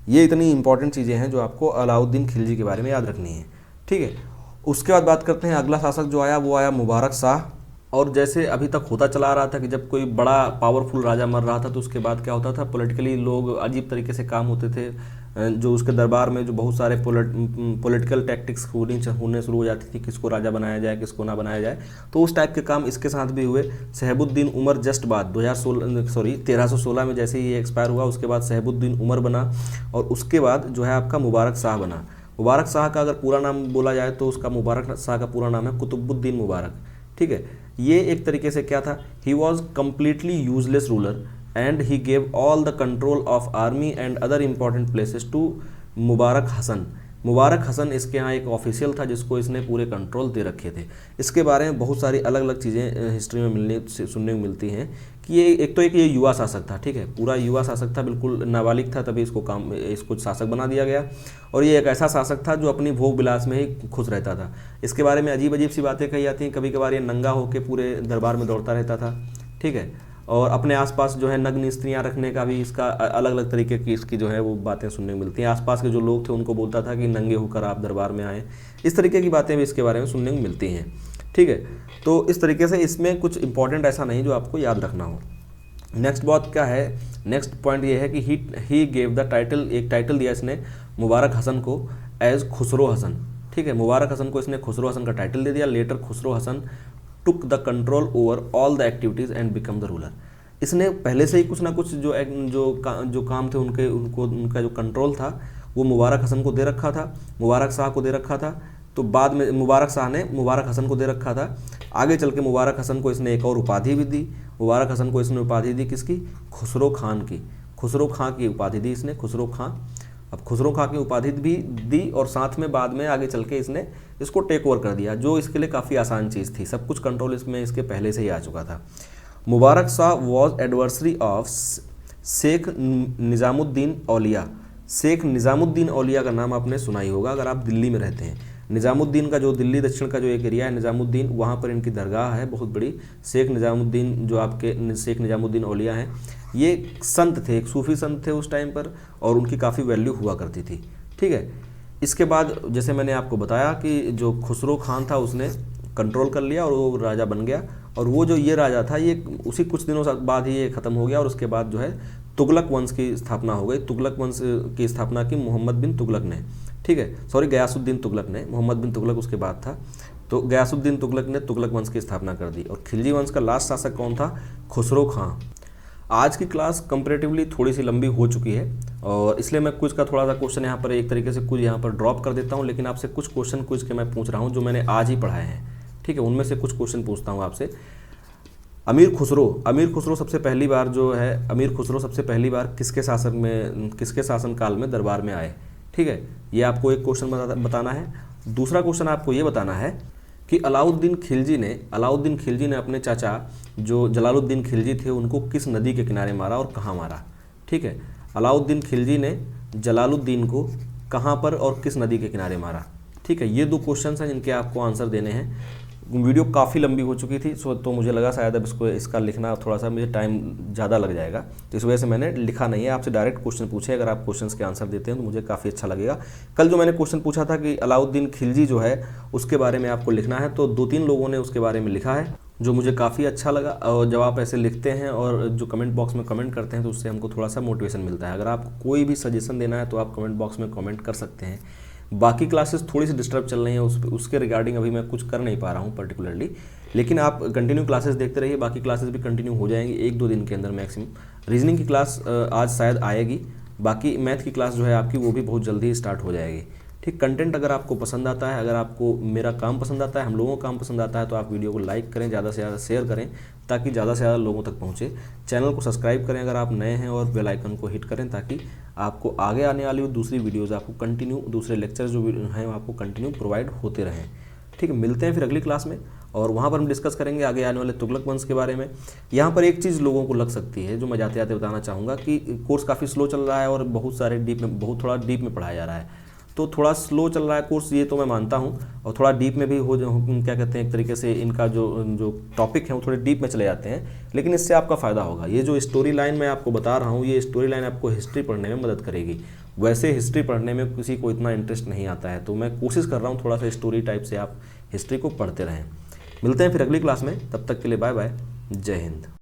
ये इतनी इंपॉर्टेंट चीज़ें हैं जो आपको अलाउद्दीन खिलजी के बारे में याद रखनी है, ठीक है। उसके बाद बात करते हैं अगला शासक जो आया, वो आया मुबारक शाह। और जैसे अभी तक होता चला आ रहा था कि जब कोई बड़ा पावरफुल राजा मर रहा था तो उसके बाद क्या होता था, पॉलिटिकली लोग अजीब तरीके से काम होते थे, जो उसके दरबार में जो बहुत सारे पॉलिटिकल टैक्टिक्स होने शुरू हो जाती थी, किसको राजा बनाया जाए किसको ना बनाया जाए। तो उस टाइप के काम इसके साथ भी हुए। शहबुद्दीन उमर जस्ट बाद 1316 में जैसे ही ये एक्सपायर हुआ, उसके बाद शहबुद्दीन उमर बना और उसके बाद जो है आपका मुबारक शाह बना। मुबारक शाह का अगर पूरा नाम बोला जाए तो उसका मुबारक शाह का पूरा नाम है कुतुबुद्दीन मुबारक, ठीक है। ये एक तरीके से क्या था, he was completely useless ruler and he gave all the control of army and other important places to Mubarak Hasan. Mubarak Hasan इसके यहाँ एक ऑफिशियल था जिसको इसने पूरे कंट्रोल दे रखे थे। इसके बारे में बहुत सारी अलग अलग चीज़ें हिस्ट्री में सुनने को मिलती हैं कि ये एक ये युवा शासक था, ठीक है, पूरा युवा शासक था, बिल्कुल नाबालिग था, तभी इसको शासक बना दिया गया। और ये एक ऐसा शासक था जो अपनी भोग विलास में ही खुश रहता था। इसके बारे में अजीब अजीब सी बातें कही जाती हैं, कभी कभार ये नंगा होकर पूरे दरबार में दौड़ता रहता था, ठीक है। और अपने आसपास जो है नग्न स्त्रियाँ रखने का भी इसका अलग अलग तरीके की इसकी जो है वो बातें सुनने को मिलती हैं। आसपास के जो लोग थे उनको बोलता था कि नंगे होकर आप दरबार में आएँ, इस तरीके की बातें भी इसके बारे में सुनने को मिलती हैं, ठीक है। तो इस तरीके से इसमें कुछ इंपॉर्टेंट ऐसा नहीं जो आपको याद रखना हो। नेक्स्ट बात क्या है, नेक्स्ट पॉइंट ये है कि ही गेव द टाइटल, एक टाइटल दिया इसने मुबारक हसन को एज खुसरो हसन, ठीक है। मुबारक हसन को इसने खुसरो हसन का टाइटल दे दिया। Later Khusro Hasan took the control over all the activities and become the ruler. इसने पहले से ही कुछ ना कुछ जो काम थे उनका जो कंट्रोल था वो मुबारक हसन को दे रखा था, मुबारक शाह को दे रखा था। तो बाद में मुबारक शाह ने मुबारक हसन को दे रखा था। आगे चल के मुबारक हसन को इसने एक और उपाधि भी दी। मुबारक हसन को इसने उपाधि दी किसकी, खुसरो खान की। खुसरो खां की उपाधि दी इसने, खुसरो खां। अब खुसरो खां की उपाधि भी दी और साथ में बाद में आगे चल के इसने इसको टेक ओवर कर दिया, जो इसके लिए काफ़ी आसान चीज़ थी। सब कुछ कंट्रोल इसमें इसके पहले से ही आ चुका था। Mubarak Shah was adversary of Sheikh Nizamuddin Auliya. Sheikh Nizamuddin Auliya का नाम आपने सुना ही होगा अगर आप दिल्ली में रहते हैं। निज़ामुद्दीन का जो दिल्ली दक्षिण का जो एक एरिया है निज़ामुद्दीन, वहाँ पर इनकी दरगाह है बहुत बड़ी। शेख निज़ामुद्दीन जो आपके शेख निज़ामुद्दीन औलिया हैं, ये संत थे, एक सूफी संत थे उस टाइम पर, और उनकी काफ़ी वैल्यू हुआ करती थी, ठीक है। इसके बाद जैसे मैंने आपको बताया कि जो खुसरो खान था उसने कंट्रोल कर लिया और वो राजा बन गया। और वो जो ये राजा था ये उसी कुछ दिनों बाद ही ये ख़त्म हो गया और उसके बाद जो है तुगलक वंश की स्थापना हो गई। तुगलक वंश की स्थापना की मोहम्मद बिन तुगलक ने, ठीक है, सॉरी गयासुद्दीन तुगलक ने, मोहम्मद बिन तुगलक उसके बाद था। तो गयासुद्दीन तुगलक ने तुगलक वंश की स्थापना कर दी। और खिलजी वंश का लास्ट शासक कौन था, खुसरो खां। आज की क्लास कंपैरेटिवली थोड़ी सी लंबी हो चुकी है और इसलिए मैं कुछ का थोड़ा सा क्वेश्चन यहाँ पर एक तरीके से कुछ यहाँ पर ड्रॉप कर देता हूँ, लेकिन आपसे कुछ क्वेश्चन कुछ के मैं पूछ रहा हूँ जो मैंने आज ही पढ़ाए हैं, ठीक है। उनमें से कुछ क्वेश्चन पूछता हूँ आपसे। अमीर खुसरो सबसे पहली बार जो है, अमीर खुसरो सबसे पहली बार किसके शासन काल में दरबार में आए, ठीक है। ये आपको एक क्वेश्चन बताना है। दूसरा क्वेश्चन आपको ये बताना है कि अलाउद्दीन खिलजी ने अपने चाचा जो जलालुद्दीन खिलजी थे उनको किस नदी के किनारे मारा और कहाँ मारा, ठीक है। अलाउद्दीन खिलजी ने जलालुद्दीन को कहाँ पर और किस नदी के किनारे मारा, ठीक है। ये दो क्वेश्चन हैं जिनके आपको आंसर देने हैं। वीडियो काफ़ी लंबी हो चुकी थी तो मुझे लगा शायद अब इसका लिखना थोड़ा सा मुझे टाइम ज़्यादा लग जाएगा, तो इस वजह से मैंने लिखा नहीं है। आपसे डायरेक्ट क्वेश्चन पूछे, अगर आप क्वेश्चंस के आंसर देते हैं तो मुझे काफ़ी अच्छा लगेगा। कल जो मैंने क्वेश्चन पूछा था कि अलाउद्दीन खिलजी जो है उसके बारे में आपको लिखना है, तो 2-3 लोगों ने उसके बारे में लिखा है जो मुझे काफ़ी अच्छा लगा। और जब आप ऐसे लिखते हैं और जो कमेंट बॉक्स में कमेंट करते हैं तो उससे हमको थोड़ा सा मोटिवेशन मिलता है। अगर आपको कोई भी सजेशन देना है तो आप कमेंट बॉक्स में कमेंट कर सकते हैं। बाकी क्लासेस थोड़ी सी डिस्टर्ब चल रही हैं, उसके रिगार्डिंग अभी मैं कुछ कर नहीं पा रहा हूँ पर्टिकुलरली, लेकिन आप कंटिन्यू क्लासेस देखते रहिए। बाकी क्लासेस भी कंटिन्यू हो जाएंगी 1-2 दिन के अंदर मैक्सिमम। रीजनिंग की क्लास आज शायद आएगी, बाकी मैथ की क्लास जो है आपकी वो भी बहुत जल्दी ही स्टार्ट हो जाएगी, ठीक। कंटेंट अगर आपको पसंद आता है, अगर आपको मेरा काम पसंद आता है, हम लोगों का काम पसंद आता है, तो आप वीडियो को लाइक करें, ज़्यादा से ज़्यादा शेयर करें ताकि ज़्यादा से ज़्यादा लोगों तक पहुँचे। चैनल को सब्सक्राइब करें अगर आप नए हैं और बेल आइकन को हिट करें ताकि आपको आगे आने वाली दूसरी वीडियोज़ आपको कंटिन्यू, दूसरे लेक्चर जो हैं आपको कंटिन्यू प्रोवाइड होते रहें, ठीक है। मिलते हैं फिर अगली क्लास में और वहाँ पर हम डिस्कस करेंगे आगे आने वाले तुगलक वंश के बारे में। यहाँ पर एक चीज़ लोगों को लग सकती है जो मैं जाते जाते बताना चाहूँगा कि कोर्स काफ़ी स्लो चल रहा है और बहुत थोड़ा डीप में पढ़ाया जा रहा है। तो तो थोड़ा स्लो चल रहा है कोर्स, ये तो मैं मानता हूँ, और थोड़ा डीप में भी क्या कहते हैं, एक तरीके से इनका जो टॉपिक है वो थोड़े डीप में चले जाते हैं, लेकिन इससे आपका फ़ायदा होगा। ये जो स्टोरी लाइन मैं आपको बता रहा हूँ, ये स्टोरी लाइन आपको हिस्ट्री पढ़ने में मदद करेगी। वैसे हिस्ट्री पढ़ने में किसी को इतना इंटरेस्ट नहीं आता है, तो मैं कोशिश कर रहा हूँ थोड़ा सा स्टोरी टाइप से आप हिस्ट्री को पढ़ते रहें। मिलते हैं फिर अगली क्लास में, तब तक के लिए बाय बाय, जय हिंद।